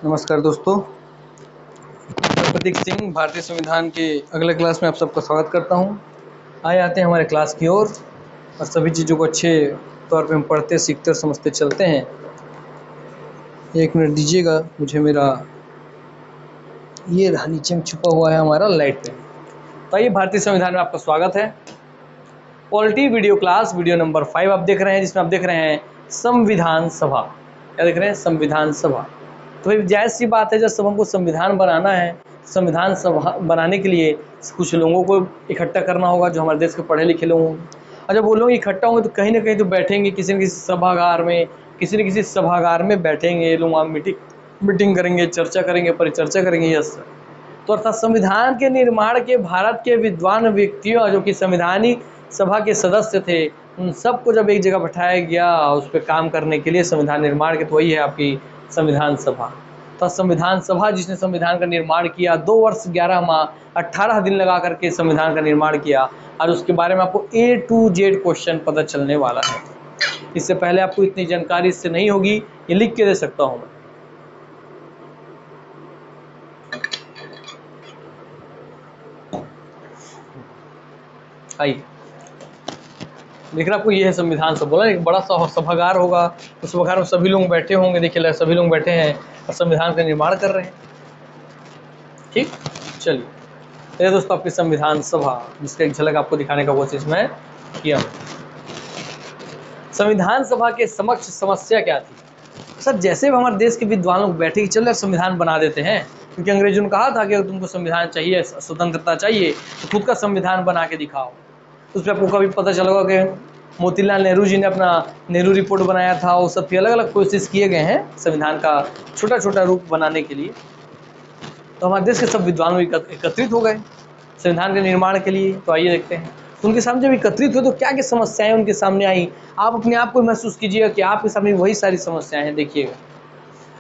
नमस्कार दोस्तों, मैं प्रतीक सिंह भारतीय संविधान के अगले क्लास में आप सबका स्वागत करता हूं। आए आते हैं हमारे क्लास की ओर और सभी चीज़ों को अच्छे तौर पे हम पढ़ते सीखते और समझते चलते हैं। एक मिनट दीजिएगा मुझे, मेरा ये रहा नीचे में छुपा हुआ है हमारा लाइट पेन। तो आइए, भारतीय संविधान में आपका स्वागत है। Polity video class video number 5 आप देख रहे हैं, जिसमें आप देख रहे हैं संविधान सभा। क्या देख रहे हैं? संविधान सभा। तो भाई जायज़ सी बात है, जब सब हमको संविधान बनाना है, संविधान सभा बनाने के लिए कुछ लोगों को इकट्ठा करना होगा जो हमारे देश के पढ़े लिखे लोग होंगे। और जब वो लोग इकट्ठा होंगे तो कहीं ना कहीं तो बैठेंगे, किसी न किसी सभागार में, किसी न किसी सभागार में बैठेंगे लोग, वहाँ मीटिंग करेंगे, चर्चा करेंगे, परिचर्चा करेंगे। Yes sir. तो अर्थात संविधान के निर्माण के भारत के विद्वान व्यक्तियों जो कि संविधानिक सभा के सदस्य थे, उन सबको जब एक जगह बैठाया गया उस पर काम करने के लिए संविधान निर्माण के, तो वही है आपकी संविधान सभा। तो संविधान सभा जिसने संविधान का निर्माण किया, 2 वर्ष 11 माह 18 दिन लगा करके संविधान का निर्माण किया, और उसके बारे में आपको A to Z क्वेश्चन पता चलने वाला है। इससे पहले आपको इतनी जानकारी इससे नहीं होगी, ये लिख के दे सकता हूँ मैं। आइए, देख रहे आपको, ये है संविधान सभा। बोला एक बड़ा सा सभागार होगा, उस सभागार में सभी लोग बैठे होंगे। देखिए सभी लोग बैठे हैं और संविधान का निर्माण कर रहे हैं। ठीक, चलिए ये दोस्तों आपकी संविधान सभा, जिसका एक झलक आपको दिखाने का कोशिश मैं किया। संविधान सभा के समक्ष समस्या क्या थी? सर, जैसे भी हमारे देश के विद्वान लोग बैठे कि चल संविधान बना देते हैं, क्योंकि अंग्रेजों ने कहा था कि अगर तुमको संविधान चाहिए, स्वतंत्रता चाहिए, तो खुद का संविधान बना के दिखाओ। उस पर आपको कभी पता चलेगा कि मोतीलाल नेहरू जी ने अपना नेहरू रिपोर्ट बनाया था। वो सब अलग अलग कोशिश किए गए हैं संविधान का छोटा छोटा रूप बनाने के लिए। तो हमारे देश के सब विद्वान एकत्रित हो गए संविधान के निर्माण के लिए। तो आइए देखते हैं, उनके सामने जब एकत्रित हुए तो क्या क्या समस्याएं उनके सामने आई। आप अपने आप को महसूस कीजिएगा कि आपके सामने वही सारी समस्याएं हैं। देखिएगा,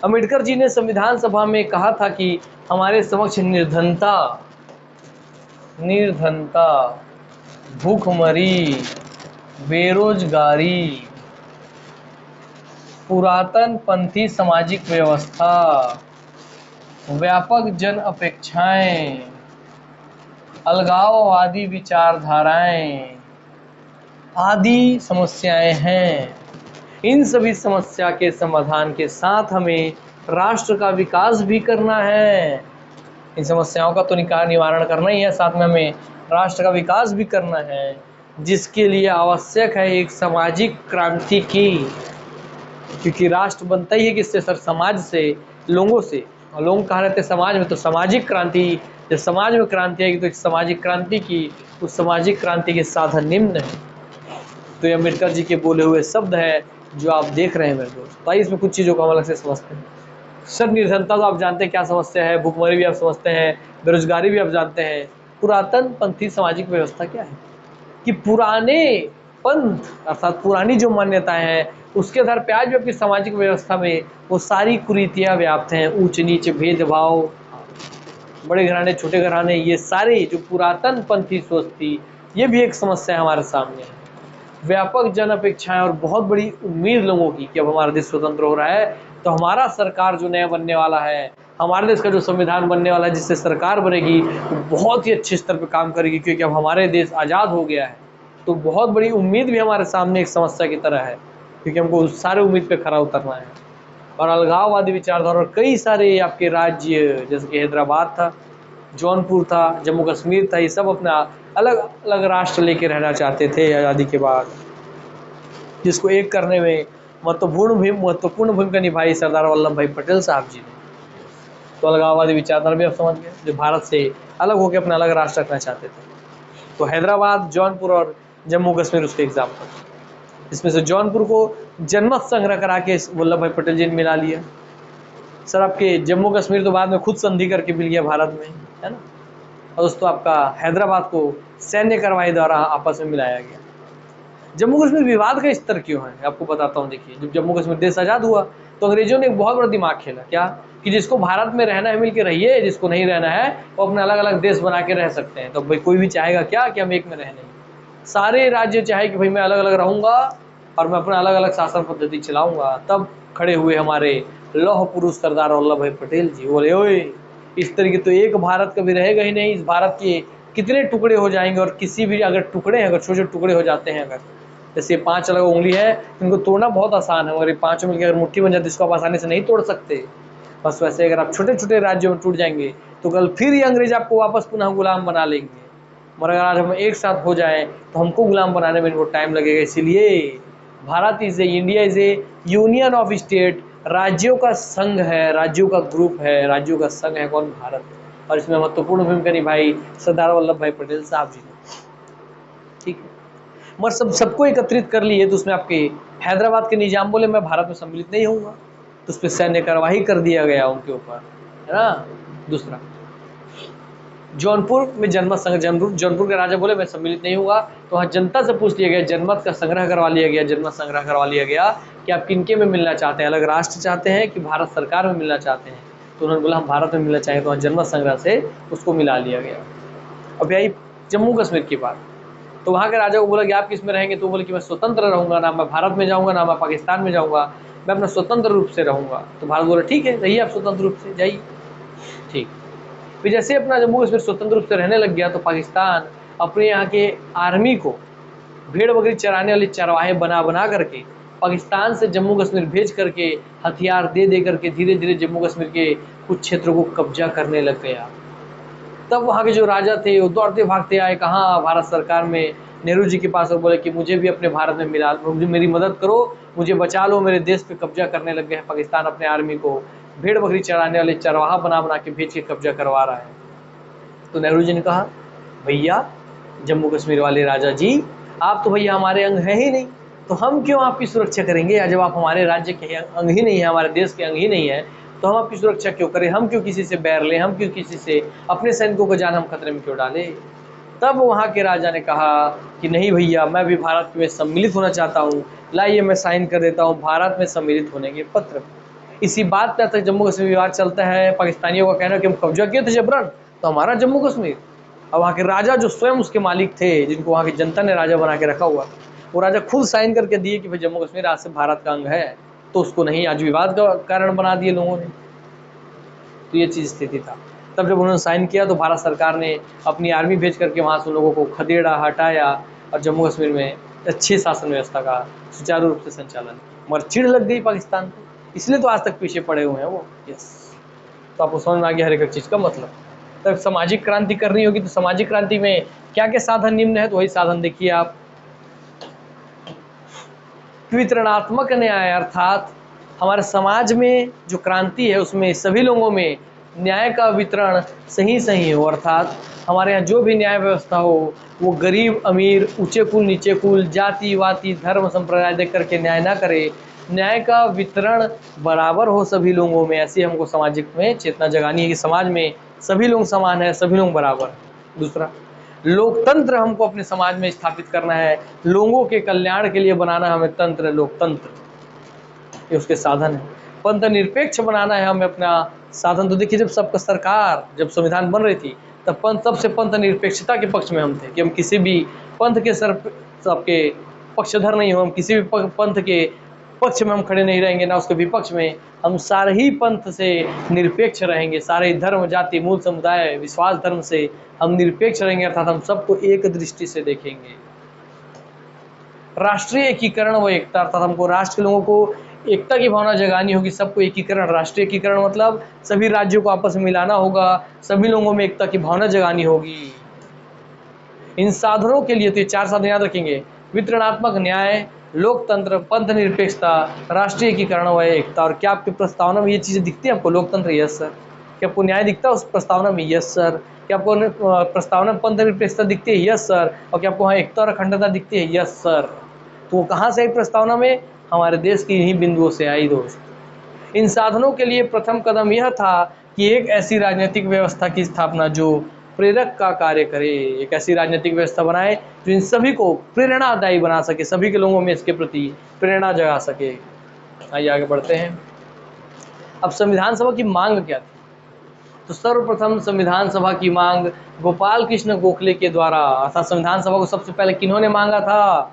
अम्बेडकर जी ने संविधान सभा में कहा था कि हमारे समक्ष निर्धनता, भूखमरी, बेरोजगारी, पुरातन पंथी सामाजिक व्यवस्था, व्यापक जन अपेक्षाएं, अलगाववादी विचारधाराएं आदि समस्याएं हैं। इन सभी समस्या के समाधान के साथ हमें राष्ट्र का विकास भी करना है। इन समस्याओं का तो निवारण करना ही है, साथ में हमें राष्ट्र का विकास भी करना है, जिसके लिए आवश्यक है एक सामाजिक क्रांति की। क्योंकि राष्ट्र बनता ही है किससे सर? समाज से, लोगों से। और लोग कहाँ रहते हैं? समाज में। तो सामाजिक क्रांति, जब समाज में क्रांति आएगी तो एक सामाजिक क्रांति की, उस सामाजिक क्रांति के साधन निम्न है। तो ये अम्बेडकर जी के बोले हुए शब्द है जो आप देख रहे हैं मेरे दोस्त। तो इसमें कुछ चीज़ों को हम अलग से समझते हैं। सर, निर्धनता तो आप जानते हैं क्या समस्या है, भूखमरी भी आप समझते हैं, बेरोजगारी भी आप जानते हैं। पुरातन पंथी सामाजिक व्यवस्था क्या है कि पुराने पंथ अर्थात पुरानी जो मान्यताएं हैं उसके आधार पे आज भी अपनी सामाजिक व्यवस्था में वो सारी कुरीतियां व्याप्त हैं। ऊंच नीच, भेदभाव, बड़े घराने, छोटे घराने, ये सारे जो पुरातन पंथी सोच थी, ये भी एक समस्या हमारे सामने है। व्यापक जन अपेक्षाएं और बहुत बड़ी उम्मीद लोगों की कि अब हमारा देश स्वतंत्र हो रहा है, तो हमारा सरकार जो नया बनने वाला है, हमारे देश का जो संविधान बनने वाला है, जिससे सरकार बनेगी वो बहुत ही अच्छे स्तर पर काम करेगी, क्योंकि अब हमारे देश आज़ाद हो गया है। तो बहुत बड़ी उम्मीद भी हमारे सामने एक समस्या की तरह है, क्योंकि हमको उस सारे उम्मीद पे खरा उतरना है। और अलगाववादी विचारधारा और कई सारे आपके राज्य, जैसे कि हैदराबाद था, जौनपुर था, जम्मू कश्मीर था, ये सब अपना अलग अलग राष्ट्र लेके रहना चाहते थे आज़ादी के बाद, जिसको एक करने में महत्वपूर्ण भूमिका निभाई सरदार वल्लभ भाई पटेल साहब जी ने। तो अलगाववादी विचारधारा भी आप समझ गए, जो भारत से अलग होकर अपना अलग राष्ट्र रखना चाहते थे। तो हैदराबाद, जौनपुर और जम्मू कश्मीर उसके एग्जाम्पल। इसमें से जौनपुर को जनमत संग्रह करा के वल्लभ भाई पटेल जी ने मिला लिया। सर, आपके जम्मू कश्मीर तो बाद में खुद संधि करके मिल गया भारत में, है ना। और दोस्तों आपका हैदराबाद को सैन्य कार्रवाई द्वारा आपस में मिलाया गया। जम्मू कश्मीर विवाद का स्तर क्यों है, आपको बताता हूँ। देखिए, जब जम्मू कश्मीर देश आज़ाद हुआ तो अंग्रेजों ने एक बहुत बड़ा दिमाग खेला। क्या? कि जिसको भारत में रहना है मिल के रहिए, जिसको नहीं रहना है वो अपने अलग अलग देश बना के रह सकते हैं। तो भाई कोई भी चाहेगा क्या कि हम एक में रह नहीं। सारे राज्य चाहे कि भाई मैं अलग अलग रहूँगा और मैं अपना अलग अलग शासन पद्धति चलाऊँगा। तब खड़े हुए हमारे लौह पुरुष सरदार वल्लभ भाई पटेल जी बोले, ओए इस तरीके तो एक भारत कभी रहेगा ही नहीं, इस भारत के कितने टुकड़े हो जाएंगे, और किसी भी अगर टुकड़े हैं, अगर छोटे छोटे टुकड़े हो जाते हैं, अगर जैसे 5 अलग उंगली है, इनको तोड़ना बहुत आसान है, और ये 5 मिलकर अगर मुट्ठी बन जाती है इसको आप आसानी से नहीं तोड़ सकते। बस वैसे अगर आप छोटे छोटे राज्यों में टूट जाएंगे तो कल फिर ये अंग्रेज आपको वापस पुनः गुलाम बना लेंगे। मगर अगर आज हम एक साथ हो जाएं तो हमको गुलाम बनाने में इनको टाइम लगेगा। इसीलिए Bharat India is A union of state, राज्यों का संघ है, राज्यों का ग्रुप है, राज्यों का संघ है कौन? भारत। और इसमें महत्वपूर्ण भूमिका निभाई सरदार वल्लभ भाई पटेल साहब जी ने। ठीक है, मगर सबको एकत्रित कर लिए तो उसमें आपके हैदराबाद के निजाम बोले मैं भारत में सम्मिलित नहीं होऊंगा, तो उस पर सैन्य कार्रवाई कर दिया गया उनके ऊपर, है ना। दूसरा, जौनपुर में जनमत संग्रह, जौनपुर के राजा बोले मैं सम्मिलित नहीं हुआ, तो वहाँ जनता से पूछ लिया गया, जनमत का संग्रह करवा लिया गया, जनमत संग्रह करवा लिया गया कि आप किनके में मिलना चाहते हैं, अलग राष्ट्र चाहते हैं कि भारत सरकार में मिलना चाहते हैं। तो उन्होंने बोला हम भारत में मिलना चाहेंगे, तो वहाँ जनमत संग्रह से उसको मिला लिया गया। अब यही जम्मू कश्मीर की बात, तो वहाँ के राजा को बोला कि आप किस में रहेंगे, तो बोले कि मैं स्वतंत्र रहूंगा, ना मैं भारत में जाऊँगा ना मैं पाकिस्तान में जाऊँगा, मैं अपना स्वतंत्र रूप से रहूँगा। तो भारत बोला ठीक है रहिए आप स्वतंत्र रूप से, जाइए। ठीक, फिर जैसे अपना जम्मू कश्मीर स्वतंत्र रूप से रहने लग गया तो पाकिस्तान अपने यहाँ के आर्मी को भेड़ बकरी चराने वाले चरवाहे बना बना करके पाकिस्तान से जम्मू कश्मीर भेज करके हथियार दे दे करके धीरे धीरे जम्मू कश्मीर के कुछ क्षेत्रों को कब्जा करने लग गया। तब वहाँ के जो राजा थे वो दौड़ते भागते आए कहाँ? भारत सरकार में, नेहरू जी के पास, और बोले कि मुझे भी अपने भारत में मिला, मुझे मेरी मदद करो, मुझे बचा लो, मेरे देश पे कब्जा करने लग गए हैं पाकिस्तान, अपने आर्मी को भेड़ बकरी चराने वाले चरवाहा बना बना के भेज के कब्जा करवा रहा है। तो नेहरू जी ने कहा भैया जम्मू कश्मीर वाले राजा जी, आप तो भैया हमारे अंग हैं ही नहीं, तो हम क्यों आपकी सुरक्षा करेंगे? या जब आप हमारे राज्य के अंग ही नहीं है, हमारे देश के अंग ही नहीं है, तो हम आपकी सुरक्षा क्यों करें? हम क्यों किसी से बैर लें? हम क्यों किसी से अपने सैनिकों को जान हम खतरे में क्यों डालें? तब वहाँ के राजा ने कहा कि नहीं भैया, मैं भी भारत में सम्मिलित होना चाहता हूँ, लाइए मैं साइन कर देता हूँ भारत में सम्मिलित होने के पत्र। इसी बात पर तक जम्मू कश्मीर विवाद चलता है। पाकिस्तानियों का कहना है कि हम कब्जा किए थे जबरन, तो हमारा जम्मू कश्मीर। और वहाँ के राजा जो स्वयं उसके मालिक थे, जिनको वहाँ की जनता ने राजा बना के रखा हुआ, वो राजा खुद साइन करके दिए कि भाई जम्मू कश्मीर आज से भारत का अंग है, तो उसको नहीं, आज विवाद का कारण बना दिए लोगों ने। तो ये चीज़ स्थिति था। तब जब उन्होंने साइन किया तो भारत सरकार ने अपनी आर्मी भेज करके वहाँ से लोगों को खदेड़ा, हटाया, और जम्मू कश्मीर में अच्छी शासन व्यवस्था का सुचारू रूप से संचालन। मगर चिढ़ लग गई पाकिस्तान को, इसलिए तो आज तक पीछे पड़े हुए हैं वो। यस, तो आपको समझ में आ गया हर एक चीज़ का मतलब। तब सामाजिक क्रांति करनी होगी तो सामाजिक क्रांति में क्या क्या साधन निम्न है, तो वही साधन देखिए आप। वितरणात्मक न्याय, अर्थात हमारे समाज में जो क्रांति है उसमें सभी लोगों में न्याय का वितरण सही सही हो, अर्थात हमारे यहाँ जो भी न्याय व्यवस्था हो वो गरीब अमीर, ऊंचे कुल नीचे कुल, जाति वाति धर्म संप्रदाय देख करके न्याय ना करे, न्याय का वितरण बराबर हो सभी लोगों में। ऐसी हमको सामाजिक में चेतना जगानी है कि समाज में सभी लोग समान है, सभी लोग बराबर। दूसरा, लोकतंत्र हमको अपने समाज में स्थापित करना है, लोगों के कल्याण के लिए बनाना है हमें तंत्र, लोकतंत्र, ये उसके साधन है। पंथ निरपेक्ष बनाना है हमें अपना साधन। तो देखिए, जब सबका सरकार, जब संविधान बन रही थी तब सबसे पंथ निरपेक्षता के पक्ष में हम थे कि हम किसी भी पंथ के सबके पक्षधर नहीं हो, हम किसी भी पंथ के पक्ष में हम खड़े नहीं रहेंगे, ना उसके विपक्ष में। हम सारे ही पंथ से निरपेक्ष रहेंगे, सारे ही धर्म जाति मूल समुदाय विश्वास धर्म से हम निरपेक्ष रहेंगे, अर्थात हम सबको एक दृष्टि से देखेंगे। राष्ट्रीय एकीकरण व एकता, अर्थात हमको राष्ट्र के लोगों को एकता की भावना जगानी होगी, सबको एकीकरण, राष्ट्रीय एकीकरण मतलब सभी राज्यों को आपस में मिलाना होगा, सभी लोगों में एकता की भावना जगानी होगी। इन साधनों के लिए तो ये 4 साधन याद रखेंगे: वितरणात्मक न्याय, लोकतंत्र, पंथ निरपेक्षता, राष्ट्रीय एकीकरण व एकता। और क्या आपके प्रस्तावना में ये चीज़ें दिखती है आपको? लोकतंत्र, यस सर। क्या आपको न्याय दिखता है उस प्रस्तावना में? Yes sir. क्या आपको प्रस्तावना में पंथ निरपेक्षता दिखती है? Yes sir. और क्या आपको वहाँ एकता और अखंडता दिखती है? Yes sir. तो वो कहाँ से आई प्रस्तावना में? हमारे देश की इन्हीं बिंदुओं से आई दोस्त। इन साधनों के लिए प्रथम कदम यह था कि एक ऐसी राजनीतिक व्यवस्था की स्थापना जो प्रेरक का कार्य करे, एक ऐसी राजनीतिक व्यवस्था बनाए जो इन सभी को प्रेरणादायी बना सके, सभी के लोगों में इसके प्रति प्रेरणा जगा सके। आइए आगे बढ़ते हैं। अब संविधान सभा की मांग क्या थी? तो सर्वप्रथम संविधान सभा की मांग गोपाल कृष्ण गोखले के द्वारा, अर्थात संविधान सभा को सबसे पहले किन्होंने मांगा था?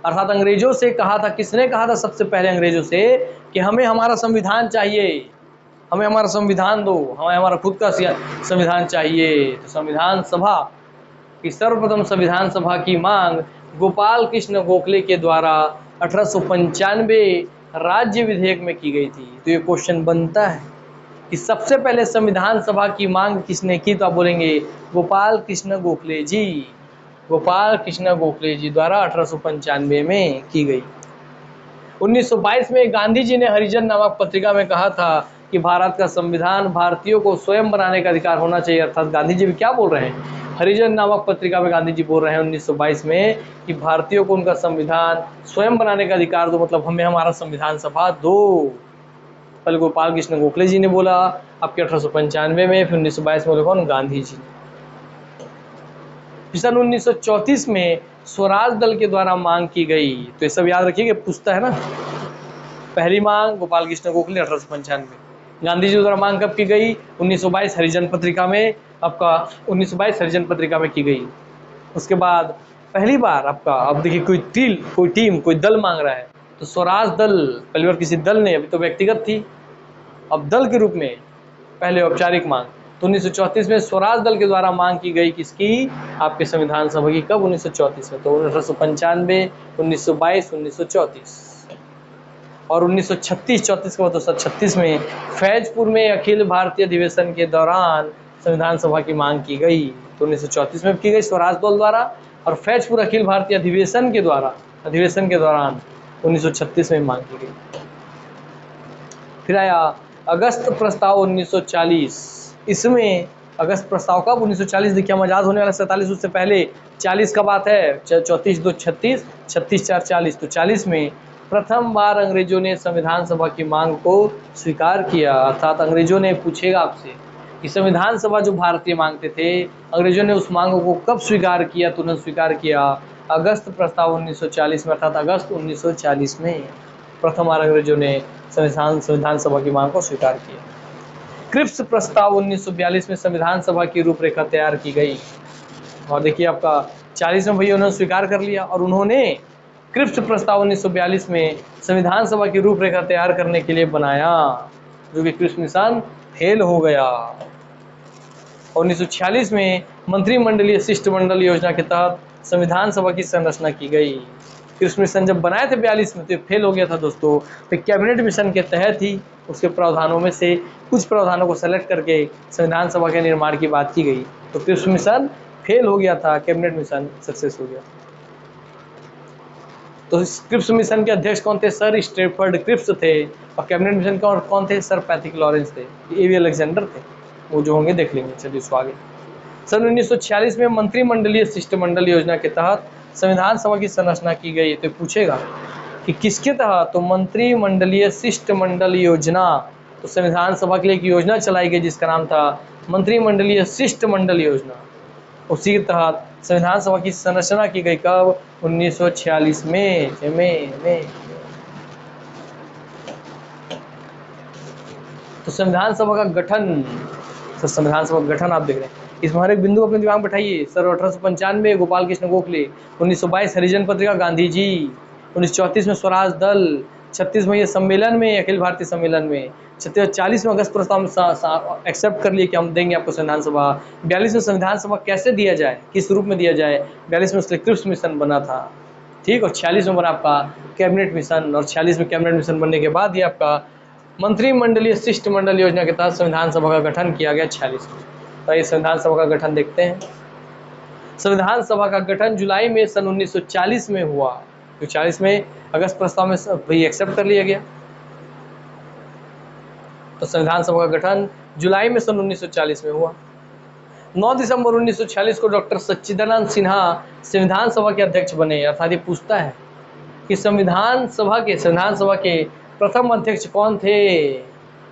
अर्थात अंग्रेजों से कहा था, किसने कहा था सबसे पहले अंग्रेजों से कि हमें हमारा संविधान चाहिए, हमें हमारा संविधान दो, हमें हमारा खुद का संविधान चाहिए। तो संविधान सभा की सर्वप्रथम संविधान सभा की मांग गोपाल कृष्ण गोखले के द्वारा 1895 राज्य विधेयक में की गई थी। तो ये क्वेश्चन बनता है कि सबसे पहले संविधान सभा की मांग किसने की, तो आप बोलेंगे गोपाल कृष्ण गोखले जी, गोपाल कृष्ण गोखले जी द्वारा 1895 में की गई। 1922 में गांधी जी ने हरिजन नामक पत्रिका में कहा था कि भारत का संविधान भारतीयों को स्वयं बनाने का अधिकार होना चाहिए। अर्थात गांधी जी भी क्या बोल रहे हैं, हरिजन नामक पत्रिका में गांधी जी बोल रहे हैं 1922 में कि भारतीयों को उनका संविधान स्वयं बनाने का अधिकार दो, मतलब हमें हमारा संविधान सभा दो। पहले गोपाल कृष्ण गोखले जी ने बोला आपके 1895 में, फिर 1922 में बोले कौन, गांधी जी ने। सन 1934 में स्वराज दल के द्वारा मांग की गई। तो ये सब याद रखिए, पूछता है ना। पहली मांग गोपाल कृष्ण गोखले 1895, गांधी जी द्वारा मांग कब की गई, 1922 हरिजन पत्रिका में, आपका 1922 हरिजन पत्रिका में की गई। उसके बाद पहली बार आपका, अब देखिए कोई टीम कोई दल मांग रहा है, तो स्वराज दल, पहली बार किसी दल ने, अभी तो व्यक्तिगत थी, अब दल के रूप में पहले औपचारिक मांग। तो 1934 में स्वराज दल के द्वारा मांग की गई, किसकी, आपके संविधान सभा की। कब, 1934 में। तो 1895, 1922, 1934 और 1936, 34 के बाद 1936 में फैजपुर में अखिल भारतीय अधिवेशन के दौरान संविधान सभा की मांग की गई। तो 1934 में की गई स्वराज दल द्वारा, और फैजपुर अखिल भारतीय अधिवेशन के दौरान 1936 में मांग की गई। फिर आया अगस्त प्रस्ताव 1940। इसमें अगस्त प्रस्ताव कब, 1940, देखिए हम आज़ाद होने वाले 47, उससे पहले 40 का बात है, 34 2 36, 36 4 40। तो 40 में प्रथम बार अंग्रेजों ने संविधान सभा की मांग को स्वीकार किया। अर्थात अंग्रेजों ने, पूछेगा आपसे कि संविधान सभा जो भारतीय मांगते थे, अंग्रेजों ने उस मांग को कब स्वीकार किया, तुरंत स्वीकार किया, अगस्त प्रस्ताव 1940 में। अर्थात अगस्त 1940 में प्रथम बार अंग्रेजों ने संविधान सभा की मांग को स्वीकार किया। क्रिप्स प्रस्ताव 1942 में संविधान सभा की रूपरेखा तैयार की गई। और देखिए आपका 40 में भैया उन्होंने स्वीकार कर लिया, और उन्होंने क्रिप्स प्रस्ताव 1942 में संविधान सभा की रूपरेखा तैयार करने के लिए बनाया, जो कि क्रिप्स मिशन फेल हो गया। 1946 में मंत्रिमंडलीय शिष्टमंडल योजना के तहत संविधान सभा की संरचना की गई। क्रिप्स मिशन जब बनाए थे 42 में, तो फेल हो गया था दोस्तों। तो कैबिनेट मिशन के तहत ही उसके प्रावधानों में से कुछ प्रावधानों को सेलेक्ट करके संविधान सभा के निर्माण की बात की गई। तो क्रिप्स मिशन फेल हो गया था, कैबिनेट मिशन सक्सेस हो गया। तो क्रिप्स मिशन के अध्यक्ष कौन थे, सर स्ट्रैफर्ड क्रिप्स थे, और कैबिनेट मिशन के कौन थे, सर पैथिक लॉरेंस थे, एवी अलेक्जेंडर थे, वो जो होंगे देख लेंगे। चलिए इसको आगे। सन 1946 में मंत्रिमंडलीय शिष्टमंडल योजना के तहत संविधान सभा की संरचना की गई। तो पूछेगा कि किसके तहत, तो मंत्रिमंडलीय शिष्टमंडल योजना। तो संविधान सभा के लिए एक योजना चलाई गई जिसका नाम था मंत्रिमंडलीय शिष्टमंडल योजना। उसी के तहत संविधान सभा की संरचना की गई। कब, 1946 में। तो संविधान सभा का गठन, तो संविधान सभा का गठन आप देख रहे हैं, इसमें हर एक बिंदु अपने दिमाग में बैठाइए। सर 1895 गोपाल कृष्ण गोखले, 1922 हरिजन पत्रिका गांधी जी, 1934 में स्वराज दल, 36 में ये सम्मेलन में, अखिल भारतीय सम्मेलन में, 40 में अगस्त प्रस्ताव में एक्सेप्ट कर लिए कि हम देंगे आपको संविधान सभा। 42 में संविधान सभा कैसे दिया जाए, किस रूप में दिया जाए, 42 में उसके क्रिप्स मिशन बना था, ठीक। और 46 में बना आपका कैबिनेट मिशन, और 46 में कैबिनेट मिशन बनने के बाद ही आपका मंत्रिमंडलीय शिष्टमंडल योजना के तहत संविधान सभा का गठन किया गया 46 में। तो ये संविधान सभा का गठन देखते हैं। संविधान सभा का गठन जुलाई में सन 1940 में हुआ। तो 40 में अगस्त प्रस्ताव में वही एक्सेप्ट कर लिया गया। तो संविधान सभा का गठन जुलाई में सन 1940 में हुआ। 9 दिसंबर 1946 को डॉक्टर सच्चिदानंद सिन्हा संविधान सभा के अध्यक्ष बने। अर्थात ये पूछता है कि संविधान सभा के प्रथम अध्यक्ष कौन थे,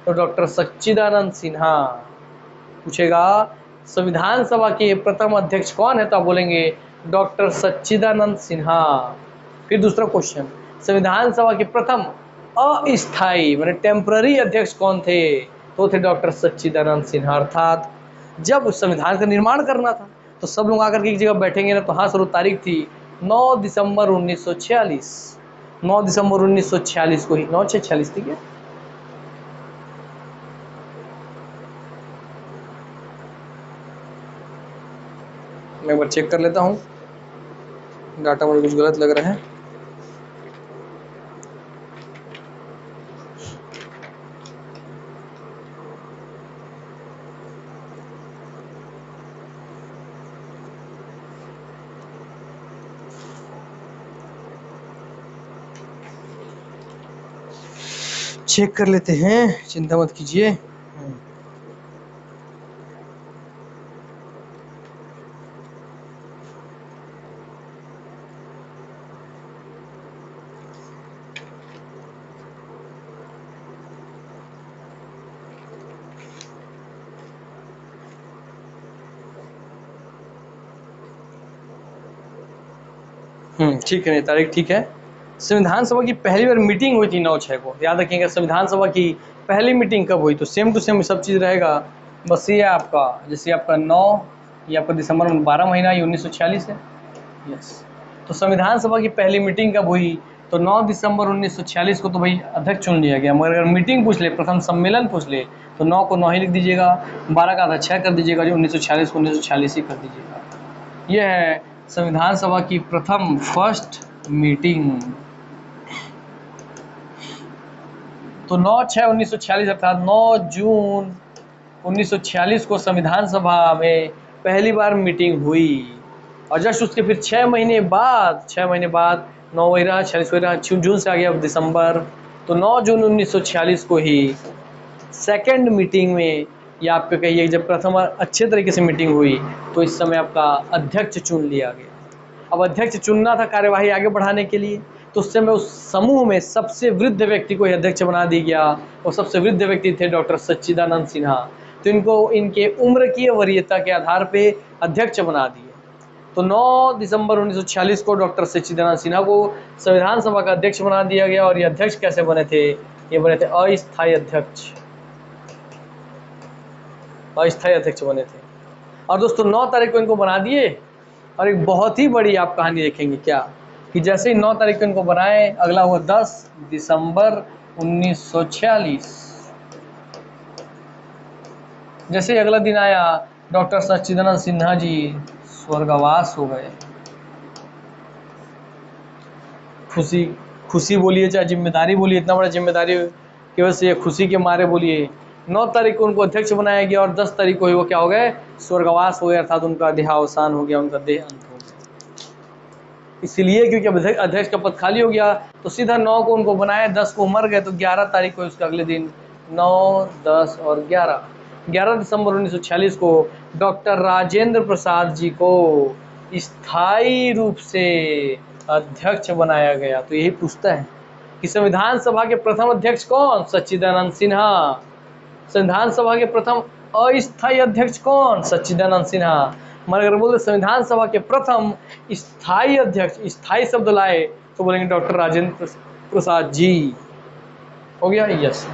तो डॉक्टर सच्चिदानंद सिन्हा। पूछेगा संविधान सभा के प्रथम अध्यक्ष कौन है, तो आप बोलेंगे डॉक्टर सच्चिदानंद सिन्हा। फिर दूसरा क्वेश्चन, संविधान सभा के प्रथम अस्थायी माने टेम्पररी अध्यक्ष कौन थे, तो थे डॉक्टर सच्चिदानंद सिन्हा। अर्थात जब उस संविधान का निर्माण करना था तो सब लोग आकर के एक जगह बैठेंगे ना, तो हाँ सर तारीख थी 9 दिसंबर 1946, 9 दिसंबर 1946 को ही, 9/6/46, ठीक है। मैं एक बार चेक कर लेता हूँ, डाटा मुझे कुछ गलत लग रहा है। चेक कर लेते हैं, चिंता मत कीजिए। ठीक है, तारीख ठीक है। संविधान सभा की पहली बार मीटिंग हुई थी 9/6 को, याद रखिएगा। संविधान सभा की पहली मीटिंग कब हुई, तो सेम टू सेम सब चीज़ रहेगा। बस ये आपका, जैसे आपका 9, ये आपका दिसंबर में 12 महीना, ये 1946 है। यस, तो संविधान सभा की पहली मीटिंग कब हुई, तो 9 दिसंबर 1946 को तो भाई अध्यक्ष चुन लिया गया। मगर अगर मीटिंग पूछ ले, प्रथम सम्मेलन पूछ ले, तो 9 को 9 ही लिख दीजिएगा, 12 का आधा 6 कर दीजिएगा, जो 1946 को 1946 ही कर दीजिएगा। यह है संविधान सभा की प्रथम फर्स्ट मीटिंग। तो 9/6/1946 अर्थात 9 जून 1946 को संविधान सभा में पहली बार मीटिंग हुई। और जस्ट उसके फिर 6 महीने बाद 9 वही रहा, 46 वही रहा, जून से आ गया दिसंबर, तो 9 जून 1946 को ही सेकेंड मीटिंग में, या आप कहिए जब प्रथम अच्छे तरीके से मीटिंग हुई, तो इस समय आपका अध्यक्ष चुन लिया गया। अब अध्यक्ष चुनना था कार्यवाही आगे बढ़ाने के लिए, तो उस समय उस समूह में सबसे वृद्ध व्यक्ति को अध्यक्ष बना दिया गया, और सबसे वृद्ध व्यक्ति थे डॉक्टर सच्चिदानंद सिन्हा। तो इनको इनके उम्र की वरीयता के आधार पे अध्यक्ष बना दिए। तो 9 दिसंबर 1946 को डॉक्टर सच्चिदानंद सिन्हा को संविधान सभा का अध्यक्ष बना दिया गया। और ये अध्यक्ष कैसे बने थे, ये बने थे अस्थायी अध्यक्ष, अस्थायी अध्यक्ष बने थे। और दोस्तों 9 तारीख को इनको बना दिए, और एक बहुत ही बड़ी आप कहानी देखेंगे क्या, कि जैसे ही 9 तारीख को इनको बनाए, अगला हुआ 10 दिसंबर 1946। जैसे ही अगला दिन आया, डॉक्टर सच्चिदानंद सिन्हा जी स्वर्गवास हो गए। खुशी बोलिए चाहे जिम्मेदारी बोलिए, इतना बड़ा जिम्मेदारी की वजह से, खुशी के मारे बोलिए, 9 तारीख को उनको अध्यक्ष बनाया गया, और 10 तारीख को ही वो क्या हो गए, स्वर्गवास हो गया, अर्थात उनका देहावसान हो गया, उनका देह अंत हो गया। इसलिए क्योंकि अध्यक्ष का पद खाली हो गया, तो सीधा 9 को उनको बनाया, 10 को मर गए, तो 11 तारीख को उसके अगले दिन 9, 10 और 11 दिसंबर 1946 को डॉक्टर राजेंद्र प्रसाद जी को स्थायी रूप से अध्यक्ष बनाया गया। तो यही पूछता है कि संविधान सभा के प्रथम अध्यक्ष कौन, सच्चिदानंद सिन्हा। संविधान सभा के प्रथम अस्थायी अध्यक्ष कौन, सच्चिदानंद सिन्हा। मगर अगर बोलते संविधान सभा के प्रथम स्थायी अध्यक्ष, स्थायी शब्द लाए, तो बोलेंगे डॉक्टर राजेंद्र प्रसाद जी। हो गया, यस।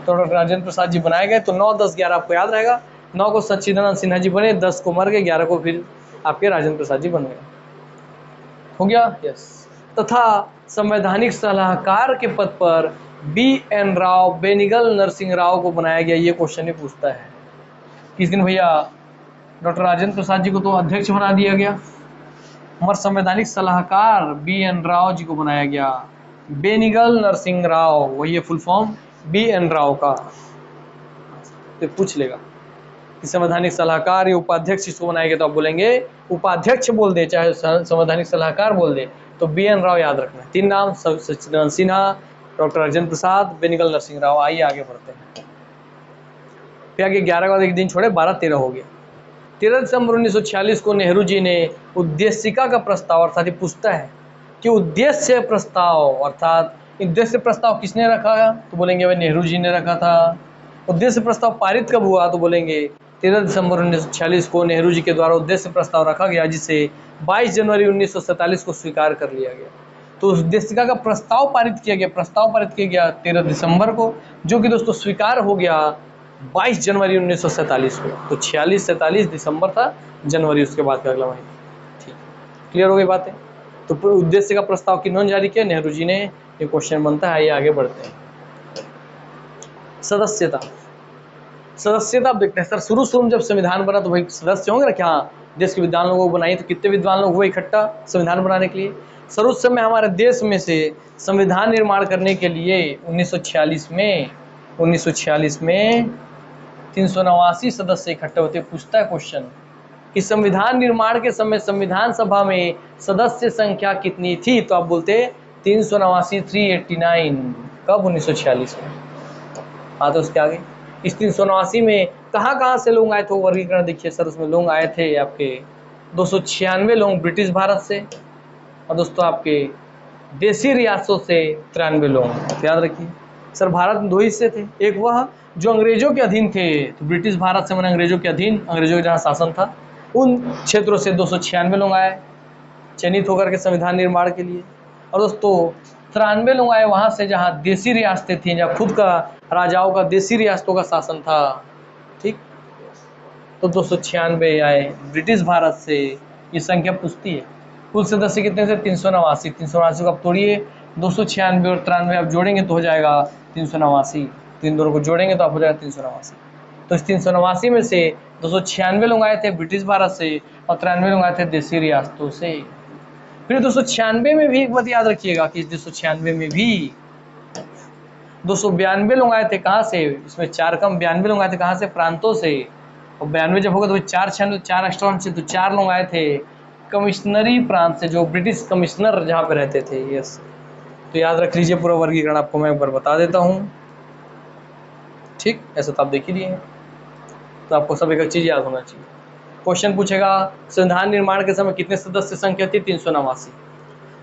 तो डॉक्टर राजेंद्र प्रसाद जी बनाए गए। तो 9, 10, 11 आपको याद रहेगा। 9 को सच्चिदानंद सिन्हा जी बने, 10 को मर गए, 11 को फिर आपके राजेंद्र प्रसाद जी बन गए। हो गया, यस। तथा संवैधानिक सलाहकार के पद पर BN राव, बेनिगल नरसिंह राव को बनाया गया। ये क्वेश्चन ही पूछता है किस दिन भैया, डॉक्टर राजेंद्र प्रसाद जी को तो अध्यक्ष बना दिया गया, मगर संवैधानिक सलाहकार BN राव जी को बनाया गया। बेनिगल नरसिंह राव, वही है फुल फॉर्म BN राव का। तो पूछ लेगा कि संवैधानिक सलाहकार या उपाध्यक्ष इसको बनाया गया, तो आप बोलेंगे उपाध्यक्ष बोल दे, चाहे संवैधानिक सलाहकार बोल दे, तो BN राव याद रखना है। 3 नाम, सच्चिदानंद सिन्हा, डॉक्टर राजेंद्र प्रसाद, बेनिगल नरसिंह राव। आइए आगे बढ़ते हैं। फिर आगे 11 के बाद एक दिन छोड़े, 12, 13 हो गया। 13 दिसंबर 1946 को नेहरू जी ने उद्देशिका का प्रस्ताव, अर्थात ये पूछता है कि उद्देश्य प्रस्ताव, अर्थात उद्देश्य प्रस्ताव किसने रखा है, तो बोलेंगे भाई नेहरू जी ने रखा था। उद्देश्य प्रस्ताव पारित कब हुआ, तो बोलेंगे 13 दिसंबर 1946 को नेहरू जी के द्वारा उद्देश्य प्रस्ताव रखा गया, जिसे 22 जनवरी 1947 को स्वीकार कर लिया गया। तो उद्देशिका का प्रस्ताव पारित किया गया 13 दिसंबर को, जो कि दोस्तों स्वीकार हो गया 22 जनवरी 1947 को। तो 46, 47 दिसंबर था, जनवरी उसके बाद का अगला महीना। ठीक, क्लियर हो गई बातें। तो उद्देश्य का प्रस्ताव किन्होंने जारी किया? नेहरू जी ने। ये क्वेश्चन बनता है। ये आगे बढ़ते हैं। सदस्यता, सदस्यता आप देखते हैं सर, शुरू में जब संविधान बना तो भाई सदस्य होंगे ना, क्या देश के विद्वान लोगों को बनाई, तो कितने विद्वान लोग हुए इकट्ठा संविधान बनाने के लिए। सर उस समय हमारे देश में से संविधान निर्माण करने के लिए 1946 में 389 सदस्य इकट्ठे होते। पूछता है क्वेश्चन कि संविधान निर्माण के समय संविधान सभा में सदस्य संख्या कितनी थी? तो आप बोलते 389, 389। कब? 1946 में। हाँ, तो उसके आगे इस 389 में कहाँ से लोग आए थे? वर्गीकरण देखिए सर, उसमें लोग आए थे आपके 296 लोग ब्रिटिश भारत से, और दोस्तों आपके देसी रियासतों से 93 लोग। याद रखिए सर, भारत में दो हिस्से थे, एक वह जो अंग्रेजों के अधीन थे, तो ब्रिटिश भारत से मैंने अंग्रेजों के अधीन, अंग्रेजों का जहाँ शासन था, उन क्षेत्रों से 296 लोग आए चयनित होकर के संविधान निर्माण के लिए, और दोस्तों 93 लोग आए वहाँ से जहाँ देसी रियासतें थीं, जहाँ खुद का राजाओं का देसी रियासतों का शासन था। ठीक, तो 296 आए ब्रिटिश भारत से। ये संख्या पूछती है कुल सदस्य कितने थे? 389। 389 को आप तोड़िए, 296 और 93 आप जोड़ेंगे तो हो जाएगा 389। तीन दोनों को जोड़ेंगे तो आप हो जाएगा 389। तो इस 389 में से 296 लोग आए थे ब्रिटिश भारत से और 93 लोग आए थे देसी रियासतों से। फिर 296 में भी एक बात याद रखिएगा कि 296 में भी 292 लोग आए थे। कहाँ से? इसमें 4 कम 92 लोग आए थे। कहाँ से? प्रांतों से। और 92 जब होगा तो 4 एक्स्ट्रा से, तो 4 लोग आए थे कमिश्नरी प्रांत से, जो ब्रिटिश कमिश्नर जहाँ पे रहते थे। यस, तो याद रख लीजिए, पूरा वर्गीकरण आपको मैं एक बार बता देता हूँ। ठीक, ऐसा तो आप देख ही लिए हैं, तो आपको सब एक चीज़ याद होना चाहिए। क्वेश्चन पूछेगा संविधान निर्माण के समय कितने सदस्य संख्या थी? 389।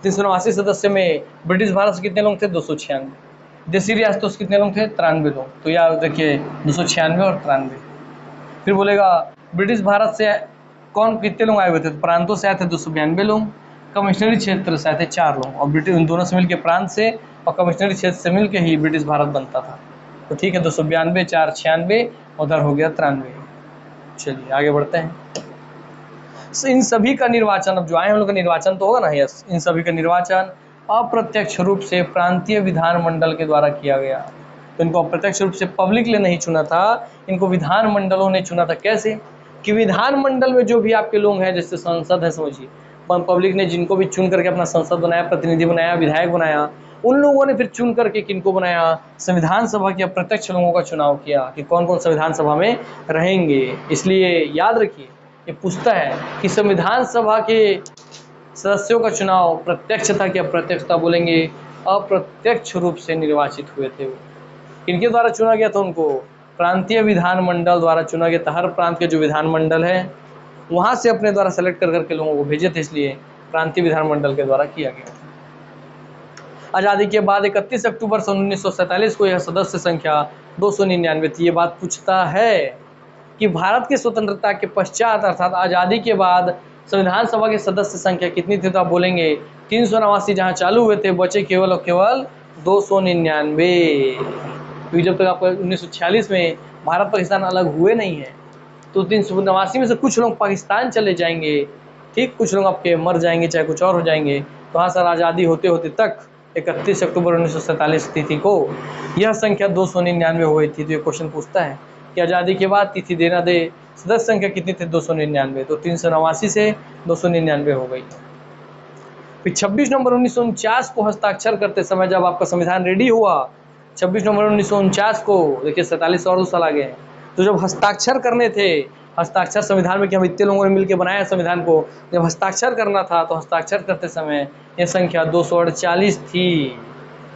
389 सदस्य में ब्रिटिश भारत से कितने लोग थे? 296। देसी रियासतों से कितने लोग थे? 93 लोग। तो याद रखिए 296 और 93। फिर बोलेगा ब्रिटिश भारत से कौन कितने लोग आए हुए थे? तो प्रांतों से आए थे 292 लोग, कमिश्नरी क्षेत्र से आए थे 4 लोग, और ब्रिटिश उन दोनों से मिलकर प्रांत से और कमिश्नरी क्षेत्र से मिलकर ही ब्रिटिश भारत बनता था। तो ठीक है, 292, 4, 96, उधर हो गया 93। चलिए आगे बढ़ते हैं। इन सभी का निर्वाचन, अब जो आए हम लोग का निर्वाचन तो होगा ना। यस, इन सभी का निर्वाचन अप्रत्यक्ष रूप से प्रांतीय विधानमंडल के द्वारा किया गया। तो इनको अप्रत्यक्ष रूप से पब्लिक ने नहीं चुना था, इनको विधानमंडलों ने चुना था। कैसे? कि विधानमंडल में जो भी आपके लोग हैं, जैसे संसद है, समझिए पब्लिक ने जिनको भी चुन करके अपना संसद बनाया, प्रतिनिधि बनाया, विधायक बनाया, उन लोगों ने फिर चुन करके किनको बनाया? संविधान सभा के अप्रत्यक्ष लोगों का चुनाव किया कि कौन कौन संविधान सभा में रहेंगे। इसलिए याद रखिए, ये पूछता है कि संविधान सभा के सदस्यों का चुनाव प्रत्यक्ष था कि अप्रत्यक्ष था? बोलेंगे अप्रत्यक्ष रूप से निर्वाचित हुए थे। किनके द्वारा चुना गया था? उनको प्रांतीय विधानमंडल द्वारा चुना गया था। हर प्रांत के जो विधानमंडल है वहाँ से अपने द्वारा सेलेक्ट कर करके लोगों को भेजे थे, इसलिए प्रांतीय विधानमंडल के द्वारा किया गया था। आज़ादी के बाद 31 अक्टूबर सन 1947 को यह सदस्य संख्या 299 थी। ये बात पूछता है कि भारत की स्वतंत्रता के पश्चात अर्थात आज़ादी के बाद संविधान सभा के सदस्य संख्या कितनी थी? तो आप बोलेंगे 389 जहाँ चालू हुए थे, बचे केवल और केवल 299। क्योंकि जब तक आपको 1946 में भारत पाकिस्तान अलग हुए नहीं है, तो 389 में से कुछ लोग पाकिस्तान चले जाएंगे। ठीक, कुछ लोग आपके मर जाएंगे, चाहे कुछ और हो जाएंगे। तो हाँ सर, आज़ादी होते होते तक 31 अक्टूबर 1947 तिथि को यह संख्या 299 हो गई थी। तो ये क्वेश्चन पूछता है कि आज़ादी के बाद तिथि देना दे, सदस्य संख्या कितनी थी? 299। तो 389 से 299 हो गई। फिर 26 नवंबर 1949 को हस्ताक्षर करते समय, जब आपका संविधान रेडी हुआ 26 नवंबर 1949 को, देखिए 47 और 2 साल आगे हैं, तो जब हस्ताक्षर करने थे, हस्ताक्षर संविधान में कि हम इतने लोगों ने मिलकर बनाया संविधान को, जब हस्ताक्षर करना था तो हस्ताक्षर करते समय यह संख्या 248 थी।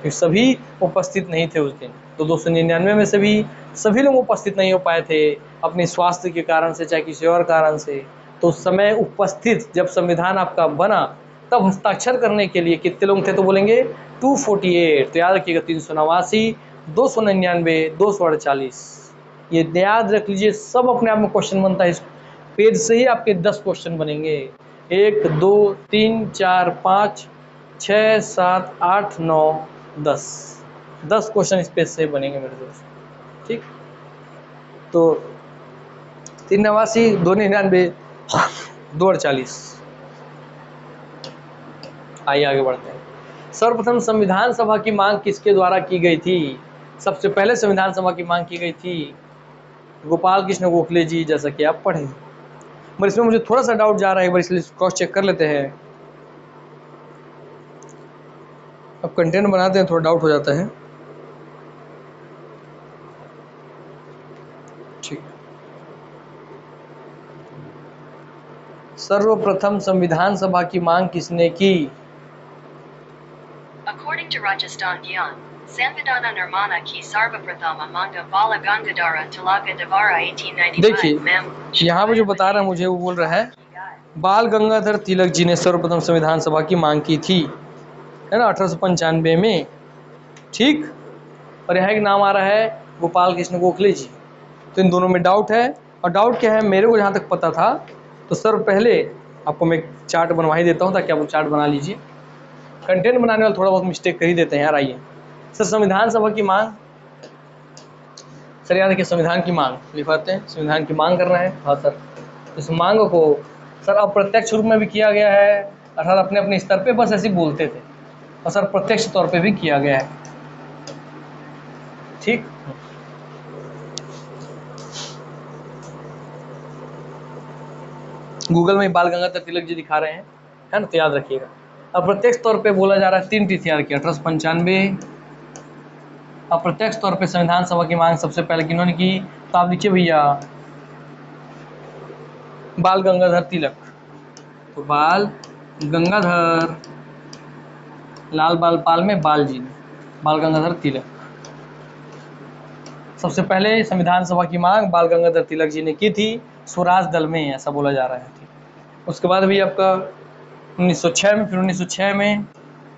सभी उपस्थित नहीं थे उस दिन। तो 299 में से भी सभी लोग उपस्थित नहीं हो पाए थे अपने स्वास्थ्य के कारण से, चाहे किसी और कारण से। तो उस समय उपस्थित, जब संविधान आपका बना, तब हस्ताक्षर करने के लिए कितने लोग थे? तो बोलेंगे 248। तो याद रखिएगा 389, 299, 248। ये याद रख लीजिए, सब अपने आप में क्वेश्चन बनता है। इस पेज से ही आपके 10 क्वेश्चन बनेंगे। 1, 2, 3, 4, 5, 6, 7, 8, 9, 10 क्वेश्चन इस पेज से बनेंगे मेरे दोस्त। ठीक, तो 389, 299, 248। आइए आगे बढ़ते हैं। सर्वप्रथम संविधान सभा की मांग किसके द्वारा की गई थी? सबसे पहले संविधान सभा की मांग की गई थी गोपाल कृष्ण गोखले जी, जैसा कि आप पढ़े। पर इसमें मुझे थोड़ा सा डाउट जा रहा है, एक बार इसलिए क्रॉस चेक कर लेते हैं। अब कंटेंट बनाते हैं, थोड़ा डाउट हो जाता है। ठीक, सर्वप्रथम संविधान सभा की मांग किसने की? According to Rajasthan Gyan, Sanvidana Nirmana ki Sarvaprathama Manga Bala Gangadhara Tilaka Devara 1895 देखिए यहाँ पे जो बता रहा है मुझे, वो बोल रहा है बाल गंगाधर तिलक जी ने सर्वप्रथम संविधान सभा की मांग की थी, है ना, 1895 में। ठीक, और यहाँ एक नाम आ रहा है गोपाल कृष्ण गोखले जी। तो इन दोनों में डाउट है, और डाउट क्या है मेरे को जहाँ तक पता था, तो सर पहले आपको मैं एक चार्ट बनवा ही देता हूँ ताकि आप चार्ट बना लीजिए। कंटेंट बनाने वाले थोड़ा बहुत मिस्टेक कर ही देते हैं यार। आइए सर, संविधान सभा की मांग, सर याद रखिए संविधान की मांग लिखवाते हैं, संविधान की मांग करना है। हाँ सर, इस मांग को सर अप्रत्यक्ष रूप में भी किया गया है, अर्थात अपने अपने स्तर पे बस ऐसे बोलते थे, और सर प्रत्यक्ष तौर पे भी किया गया है। ठीक, गूगल में बाल गंगाधर तिलक जी दिखा रहे हैं, है ना, तो याद रखिएगा। अप्रत्यक्ष तौर पे बोला जा रहा है 3 टीसीआर की 1895। अप्रत्यक्ष तौर पे संविधान सभा की मांग सबसे पहले किन्होंने की? तो आप लिखिए भैया बाल गंगाधर तिलक। तो बाल गंगाधर, लाल बाल पाल में बाल जी ने, बाल गंगाधर तिलक। सबसे पहले संविधान सभा की मांग बाल गंगाधर तिलक जी ने की थी, स्वराज दल में, ऐसा बोला जा रहा है। ठीक, उसके बाद भी आपका 1906 में, फिर 1906 में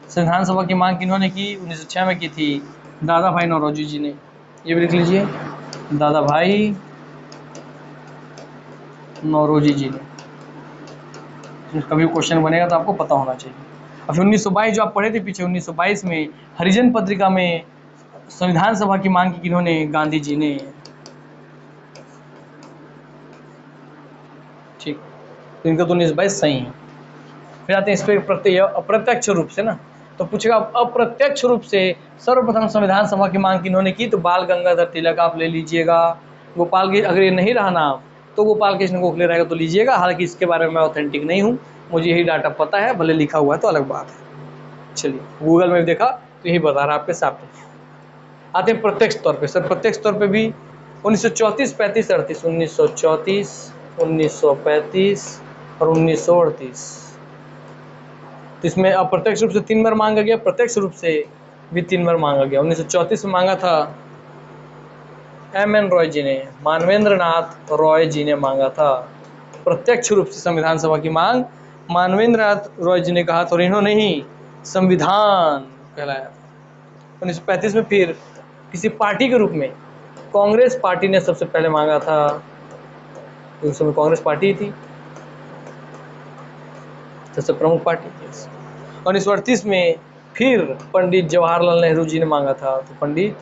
संविधान सभा की मांग किन्होंने की? 1906 में की थी दादा भाई नौरोजी जी ने। ये भी लिख लीजिए, दादा भाई नौरोजी जी ने। कभी क्वेश्चन बनेगा तो आपको पता होना चाहिए। और फिर 1922 जो आप पढ़े थे पीछे, 1922 में हरिजन पत्रिका में संविधान सभा की मांग की किन्होंने? गांधी जी ने। ठीक, तो इनका तो 1922 सही है। फिर आते हैं इस पर अप्रत्यक्ष रूप से ना, तो पूछेगा अप्रत्यक्ष रूप से सर्वप्रथम संविधान सभा की मांग किन्होंने की? तो बाल गंगाधर तिलक आप ले लीजिएगा। गोपाल की, अगर ये नहीं रहा नाम तो गोपाल कृष्ण गोखले रहेगा तो लीजिएगा। हालांकि इसके बारे में मैं ऑथेंटिक नहीं हूँ, मुझे यही डाटा पता है, भले लिखा हुआ है तो अलग बात है। चलिए, गूगल में भी देखा तो यही बता रहा है आपके सामने। आते हैं प्रत्यक्ष तौर पे। सर प्रत्यक्ष तौर पे भी 1934, 35, 38, 1934, 1935 और 1938। तो इसमें अप्रत्यक्ष रूप से 3 बार मांगा गया, प्रत्यक्ष रूप से भी 3 बार मांगा गया। 1934 में मांगा था M.N. रॉय जी ने, मानवेंद्र नाथ रॉय जी ने मांगा था प्रत्यक्ष रूप से संविधान सभा की मांग। मानवेंद्र नाथ रॉय जी ने कहा था, और इन्होंने ही संविधान कहलाया। 1935 में फिर किसी पार्टी के रूप में कांग्रेस पार्टी ने सबसे पहले मांगा था, उस समय कांग्रेस पार्टी थी सबसे प्रमुख पार्टी थी। 1938 में फिर पंडित जवाहरलाल नेहरू जी ने मांगा था, तो पंडित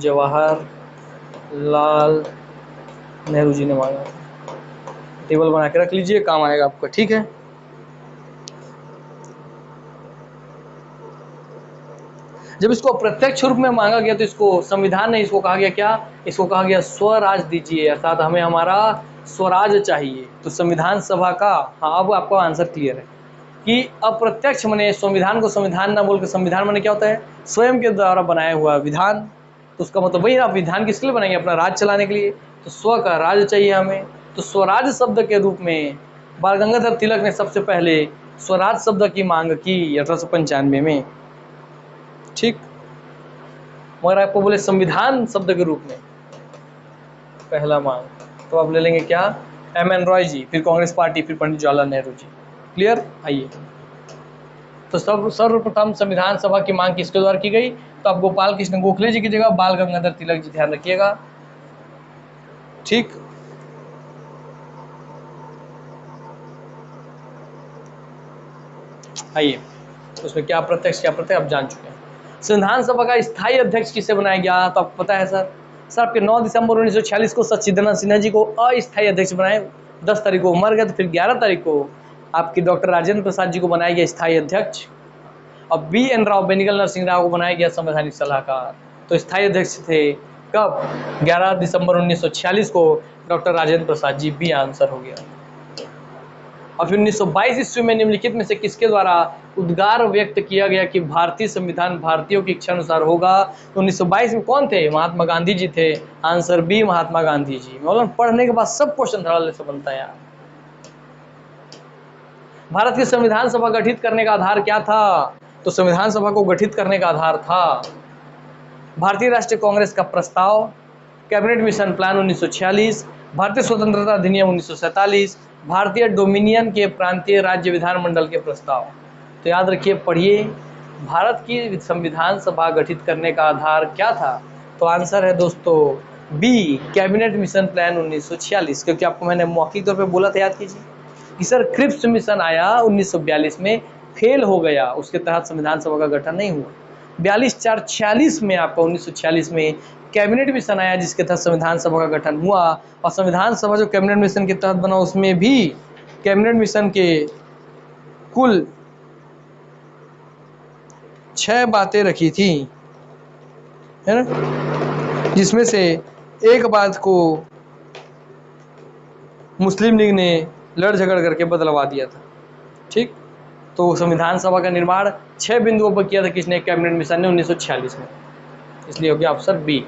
जवाहरलाल नेहरू जी ने मांगा था। टेबल बना के रख लीजिए, काम आएगा आपका। ठीक है, जब इसको अप्रत्यक्ष रूप में मांगा गया तो इसको संविधान ने इसको कहा गया क्या? इसको कहा गया स्वराज दीजिए, अर्थात हमें हमारा स्वराज चाहिए। तो संविधान सभा का, हाँ अब आपका आंसर क्लियर है कि अप्रत्यक्ष माने संविधान को संविधान ना बोल के, संविधान माने क्या होता है? स्वयं के द्वारा बनाया हुआ विधान। तो उसका मतलब वही, आप विधान किसके लिए बनाएंगे? अपना राज चलाने के लिए। तो स्व का राज चाहिए हमें, तो स्वराज शब्द के रूप में बाल गंगाधर तिलक ने सबसे पहले स्वराज शब्द की मांग की 1895 में। ठीक, मगर आपको बोले संविधान शब्द के रूप में पहला मांग, तो आप ले लेंगे क्या? M.N. रॉय जी, फिर कांग्रेस पार्टी, फिर पंडित जवाहरलाल नेहरू जी। क्लियर? आइए, तो सर्वप्रथम संविधान सभा की मांग किसके द्वारा की गई? तो आप गोपाल कृष्ण गोखले जी की जगह बाल गंगाधर तिलक जी, ध्यान रखिएगा। ठीक, आइए, उसमें क्या प्रत्यक्ष क्या प्रत्यक्ष आप जान चुके हैं। संविधान सभा का स्थायी अध्यक्ष किसे बनाया गया? तो आपको पता है सर, आपके 9 दिसंबर 1946 को सच्चिदानंद सिन्हा जी को अस्थायी अध्यक्ष बनाए। 10 तारीख को मर गए, तो फिर 11 तारीख को आपकी डॉक्टर राजेंद्र प्रसाद जी को बनाया गया स्थायी अध्यक्ष। अब BN राव, बेनिगल नरसिंह राव को बनाया गया संवैधानिक सलाहकार। तो स्थायी अध्यक्ष थे कब? 11 दिसंबर 1946 को doctor Rajendra Prasad ji. B answer हो गया। और फिर 1922 ईस्वी में निम्नलिखित में से किसके द्वारा उद्गार व्यक्त किया गया कि भारतीय संविधान भारतीयों की इच्छा अनुसार होगा? तो 1922 में कौन थे? महात्मा गांधी जी थे। Answer B, Mahatma Gandhi ji. मतलब पढ़ने के बाद सब क्वेश्चन धड़ल्ले से बनता है यार। भारत की संविधान सभा गठित करने का आधार क्या था? तो संविधान सभा को गठित करने का आधार था भारतीय राष्ट्रीय कांग्रेस का प्रस्ताव, कैबिनेट मिशन प्लान 1946, भारतीय स्वतंत्रता अधिनियम 1947, भारतीय डोमिनियन के प्रांतीय राज्य विधानमंडल के प्रस्ताव। तो याद रखिए, पढ़िए, भारत की संविधान सभा गठित करने का आधार क्या था? तो आंसर है दोस्तों बी, कैबिनेट मिशन प्लान 1946। क्योंकि आपको मैंने मौखिक तौर पे बोला था, याद कीजिए कि सर क्रिप्स मिशन आया 1942 में, फेल हो गया, उसके तहत संविधान सभा का गठन नहीं हुआ। 42/4/46 में आपका 1946 में कैबिनेट मिशन आया जिसके तहत संविधान सभा का गठन हुआ। और संविधान सभा जो कैबिनेट मिशन के तहत बना उसमें भी कैबिनेट मिशन के कुल 6 बातें रखी थी, है ना, जिसमें से एक बात को मुस्लिम लीग ने लड़ झगड़ करके बदलवा दिया था। ठीक, तो संविधान सभा का निर्माण 6 बिंदुओं पर किया था किसने? कैबिनेट मिशन ने 1946 में। इसलिए हो गया ऑप्शन बी।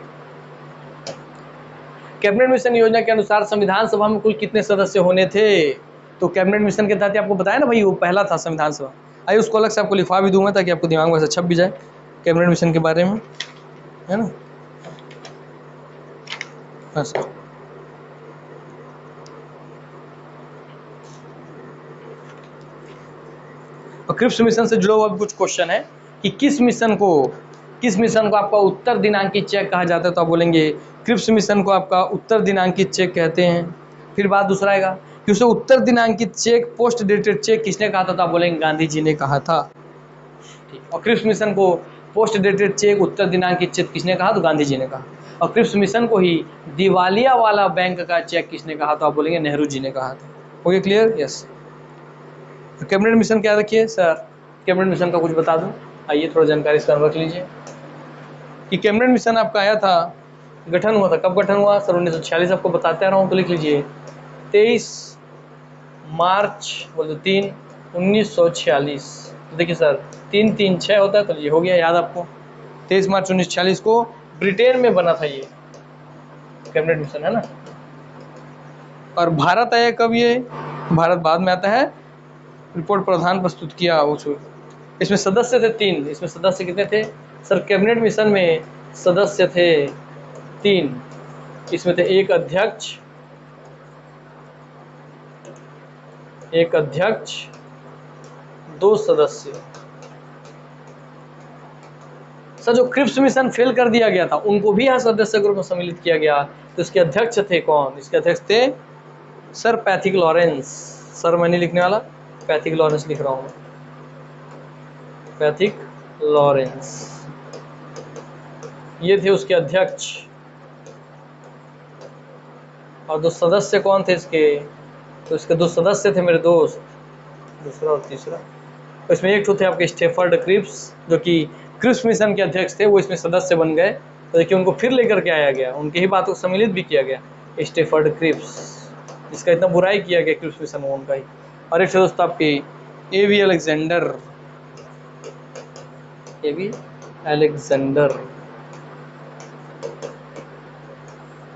कैबिनेट मिशन योजना के अनुसार संविधान सभा में कुल कितने सदस्य होने थे? तो कैबिनेट मिशन के तहत आपको बताया ना भाई, वो पहला था संविधान सभा। आइए उसको अलग से आपको लिखवा भी दूंगा ताकि आपको दिमाग में से छप भी जाए कैबिनेट मिशन के बारे में, है ना। अच्छा, और क्रिप्स मिशन से जुड़ा हुआ भी कुछ क्वेश्चन है कि किस मिशन को आपका उत्तर दिनांकित चेक कहा जाता है? तो आप बोलेंगे क्रिप्स मिशन को आपका उत्तर दिनांकित चेक कहते हैं। फिर बात दूसरा आएगा कि उसे उत्तर दिनांकित चेक, पोस्ट डेटेड चेक किसने कहा था? तो आप बोलेंगे गांधी जी ने कहा था। ठीक, और क्रिप्स मिशन को पोस्ट डेटेड चेक, उत्तर दिनांकित चेक किसने कहा? तो गांधी जी ने कहा। और क्रिप्स मिशन को ही दिवालिया वाला बैंक का चेक किसने कहा? तो आप बोलेंगे नेहरू जी ने कहा था। हो गया क्लियर? यस। कैबिनेट मिशन क्या रखिए सर? कैबिनेट मिशन का कुछ बता दूं, आइए थोड़ा जानकारी इसका रख लीजिए कि कैबिनेट मिशन आपका आया था, गठन हुआ था, कब गठन हुआ सर? 1946। आपको बताते रहा हूँ तो लिख लीजिए 23 मार्च 1946। देखिए सर 3-3-6 होता है, तो ये हो गया याद आपको। 23 मार्च 1946 को ब्रिटेन में बना था ये कैबिनेट मिशन, है ना। और भारत आया कब? ये भारत बाद में आता है। रिपोर्ट प्रावधान प्रस्तुत किया इसमें सदस्य थे 3। इसमें सदस्य कितने थे सर? कैबिनेट मिशन में सदस्य थे 3। इसमें थे एक अध्यक्ष, 2 सदस्य। सर जो क्रिप्स मिशन फेल कर दिया गया था उनको भी यहाँ सदस्य ग्रुप में सम्मिलित किया गया। तो इसके अध्यक्ष थे कौन? इसके अध्यक्ष थे सर पैथिक लॉरेंस। सर मैं नहीं लिखने वाला, पैथिक लॉरेंस लिख रहा हूँ, पैथिक लॉरेंस, ये थे उसके अध्यक्ष। और 2 सदस्य कौन थे इसके? तो इसके 2 सदस्य थे मेरे दोस्त, दूसरा और तीसरा। तो इसमें एक थे आपके स्टेफर्ड क्रिप्स, जो कि क्रिप्स मिशन के अध्यक्ष थे, वो इसमें सदस्य बन गए। तो देखिए उनको फिर लेकर के आया गया, उनकी ही बातों को सम्मिलित भी किया गया, स्टेफर्ड क्रिप्स, जिसका इतना बुराई किया गया क्रिप्स मिशन में, उनका ही। और एक दोस्त आपके एवी अलेक्जेंडर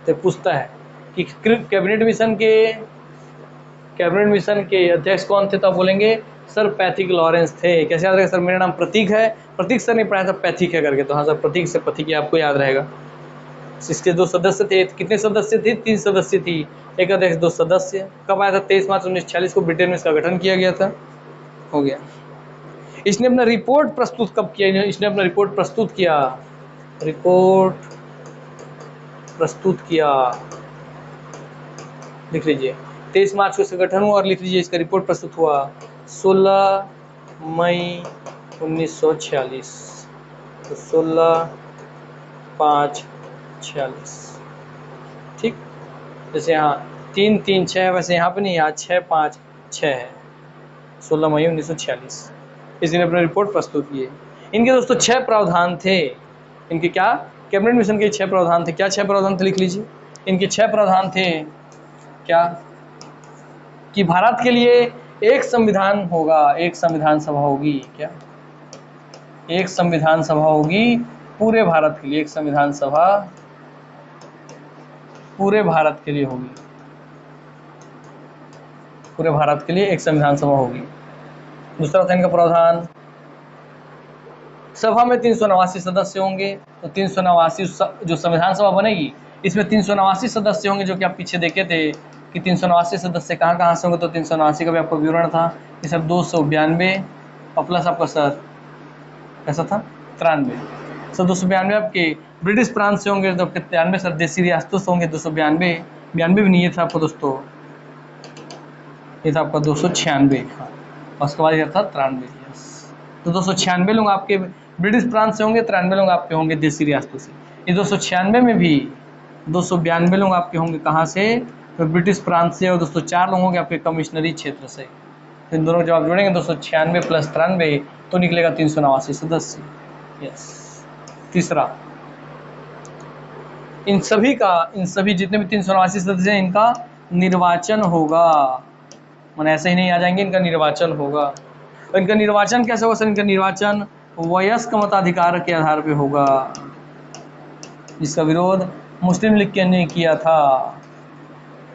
तो पूछता है कि कैबिनेट मिशन के अध्यक्ष कौन थे? तो आप बोलेंगे सर पैथिक लॉरेंस थे। कैसे याद रहेगा सर? मेरा नाम प्रतीक है, प्रतीक सर ने पढ़ाया था पैथिक है करके, तो हाँ सर प्रतीक से पथिक आपको याद रहेगा। इसके 2 सदस्य थे। कितने सदस्य थे? 3 सदस्य थी, एक अध्यक्ष, 2 सदस्य। कब आया था? 23 मार्च 1946 को ब्रिटेन में इसका गठन किया गया था। हो गया। इसने अपना रिपोर्ट प्रस्तुत कब किया? इसने अपना रिपोर्ट प्रस्तुत किया, लिख लीजिए 23 मार्च को इसका गठन हुआ। और लिख लीजिए इसका रिपोर्ट प्रस्तुत हुआ 16 मई 1946। तो 16/5/46। ठीक, जैसे यहाँ 3-3-6 वैसे यहाँ पे नहीं, यहाँ 6-5-6 है, 16 मई 1946। इसी ने अपनी रिपोर्ट प्रस्तुत की है। इनके दोस्तों 6 प्रावधान थे। इनके क्या, कैबिनेट मिशन के 6 प्रावधान थे। क्या 6 प्रावधान थे, लिख लीजिए। इनके 6 प्रावधान थे क्या, कि भारत के लिए एक संविधान होगा, एक संविधान सभा होगी। क्या, एक संविधान सभा होगी पूरे भारत के लिए, एक संविधान सभा पूरे भारत के लिए होगी, पूरे भारत के लिए एक संविधान सभा होगी। दूसरा था इनका प्रावधान, सभा में 389 सदस्य होंगे। तो 389 जो संविधान सभा बनेगी इसमें 389 सदस्य होंगे, जो कि आप पीछे देखे थे कि 389 सदस्य कहाँ कहाँ से होंगे। तो 389 का भी आपको विवरण था। ये सब 292 और प्लस आपका सर कैसा था 93, सर 292 आपके ब्रिटिश प्रांत से होंगे, जबकि 93 सर देसी रियासतों से होंगे। 292 92 भी नहीं, ये था आपको दोस्तों, ये था आपका 296। हाँ, और उसके बाद ये था 93। तो 296 लोग आपके ब्रिटिश प्रांत से होंगे, 93 लोग आपके होंगे देसी रियासतों से। ये 296 में भी 292 लोग आपके होंगे कहाँ से, तो ब्रिटिश प्रांत से, और 204 लोग होंगे आपके कमिश्नरी क्षेत्र से। तो इन दोनों जब आप जोड़ेंगे 296 प्लस 93 तो निकलेगा 389 सदस्य। यस। तीसरा, इन सभी जितने भी 389 सदस्य हैं इनका निर्वाचन होगा। मैंने ऐसे ही नहीं आ जाएंगे, इनका निर्वाचन होगा। तो इनका निर्वाचन कैसे होगा सर, इनका निर्वाचन वयस्क मताधिकार के आधार पे होगा, जिसका विरोध मुस्लिम लीग ने किया था,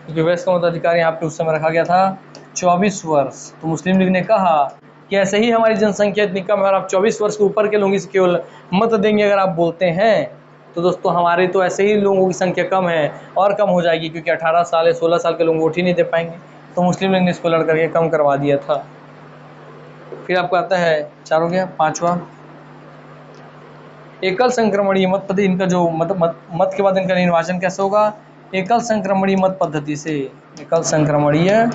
क्योंकि वयस्क मताधिकार यहाँ पे उस समय रखा गया था 24 वर्ष। तो मुस्लिम लीग ने कहा कि ऐसे ही हमारी जनसंख्या इतनी कम है और आप 24 वर्ष के ऊपर के लोगों से केवल मत देंगे अगर आप बोलते हैं, तो दोस्तों हमारे तो ऐसे ही लोगों की संख्या कम है और कम हो जाएगी, क्योंकि 18 साल या 16 साल के लोग वोट ही नहीं दे पाएंगे। तो मुस्लिम लीग ने इसको लड़ करके कम करवा दिया था। फिर आपको आता है 4 हो गया, 5वां, एकल संक्रमणीय मत पद्धति। इनका जो मत के बाद इनका निर्वाचन कैसे होगा, एकल संक्रमणीय मत पद्धति से, एकल संक्रमणीय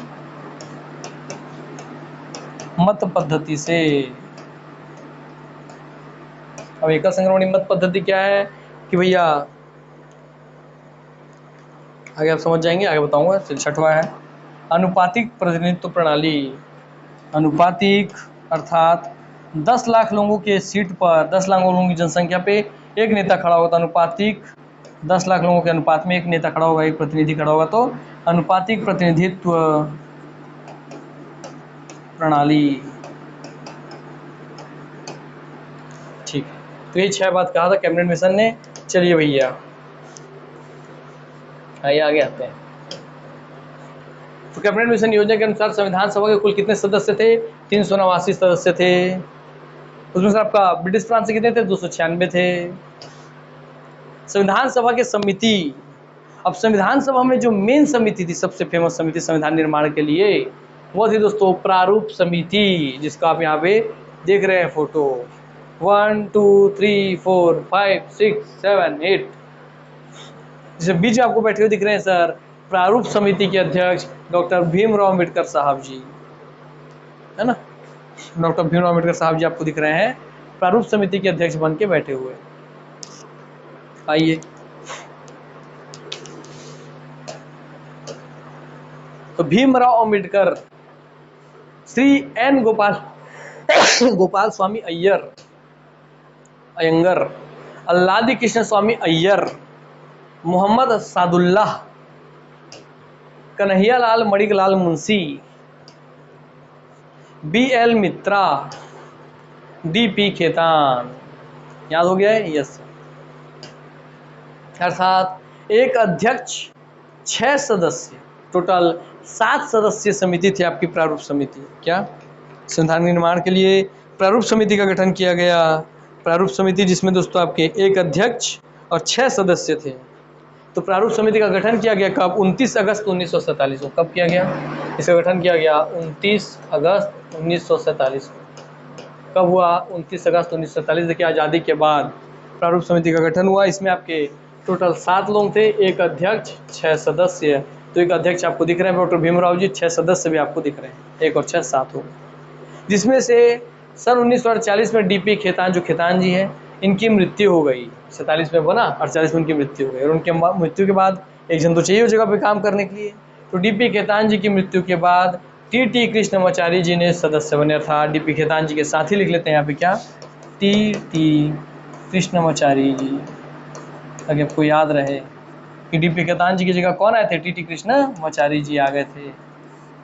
मत पद्धति से। अब एकल संक्रमणीय मत पद्धति क्या है कि भैया, आगे आप समझ जाएंगे, आगे बताऊंगा। 6वां है अनुपातिक प्रतिनिधित्व प्रणाली। अनुपातिक अर्थात 10 लाख लोगों के सीट पर, 10 लाख लोगों की जनसंख्या पे एक नेता खड़ा होगा। तो अनुपातिक 10 लाख लोगों के अनुपात में एक नेता खड़ा होगा, एक प्रतिनिधि खड़ा होगा। तो अनुपातिक प्रतिनिधित्व प्रणाली। ठीक है, तो ये 6 बात कहा था कैबिनेट मिशन ने। चलिए भैया आगे आते हैं। तो कैबिनेट मिशन योजना के अनुसार संविधान सभा के कुल कितने सदस्य थे, 389 सदस्य थे। उसमें से आपका ब्रिटिश प्रांत से कितने थे, 296 थे। संविधान सभा के समिति, अब संविधान सभा में जो मेन समिति थी, सबसे फेमस समिति संविधान निर्माण के लिए, वो थी दोस्तों प्रारूप समिति, जिसका आप यहाँ पे देख रहे हैं फोटो। 1 2 3 4 5 6 7 8, जिसे बीच आपको बैठे हुए दिख रहे हैं सर, प्रारूप समिति के अध्यक्ष डॉक्टर भीमराव अम्बेडकर साहब जी, है ना। डॉक्टर भीमराव अम्बेडकर साहब जी आपको दिख रहे हैं प्रारूप समिति के अध्यक्ष बन के बैठे हुए। आइए, तो भीमराव अम्बेडकर, श्री एन गोपाल स्वामी अयंगर, अल्लादी कृष्ण स्वामी अय्यर, मोहम्मद सादुल्लाह, कन्हैयालाल मणिकलाल मुंशी, BL मित्रा, DP खेतान, याद हो गया है। यस, अर्थात एक अध्यक्ष 6 सदस्य, टोटल 7 सदस्यीय समिति थी आपकी प्रारूप समिति। क्या, संविधान निर्माण के लिए प्रारूप समिति का गठन किया गया। प्रारूप समिति जिसमें दोस्तों आपके एक अध्यक्ष और 6 सदस्य थे। तो प्रारूप समिति का गठन किया गया कब, 29 अगस्त 1947 को। कब किया गया, इसका गठन किया गया 29 अगस्त 1947 को। कब हुआ, 29 अगस्त 1947। देखिए आज़ादी के बाद प्रारूप समिति का गठन हुआ। इसमें आपके टोटल 7 लोग थे, एक अध्यक्ष 6 सदस्य। तो एक अध्यक्ष आपको दिख रहे हैं डॉक्टर भीमराव जी, 6 सदस्य भी आपको दिख रहे हैं, 1 और 6 7 हो गए। जिसमें से सन 1948 में DP खेतान, जो खेतान जी हैं, इनकी मृत्यु हो गई। 47 में बना, 48 में उनकी मृत्यु हो गई। और उनके मृत्यु के बाद एक जन तो चाहिए उस जगह पे काम करने के लिए। तो DP खेतान जी की मृत्यु के बाद टी कृष्णमाचारी जी ने सदस्य बने, अर्थात डी पी खेतान जी के साथ ही लिख लेते हैं यहाँ पे क्या, टी कृष्णमाचारी जी, ताकि आपको याद रहे कि डी पी खेतान जी की जगह कौन आए थे, टी कृष्णमाचारी जी आ गए थे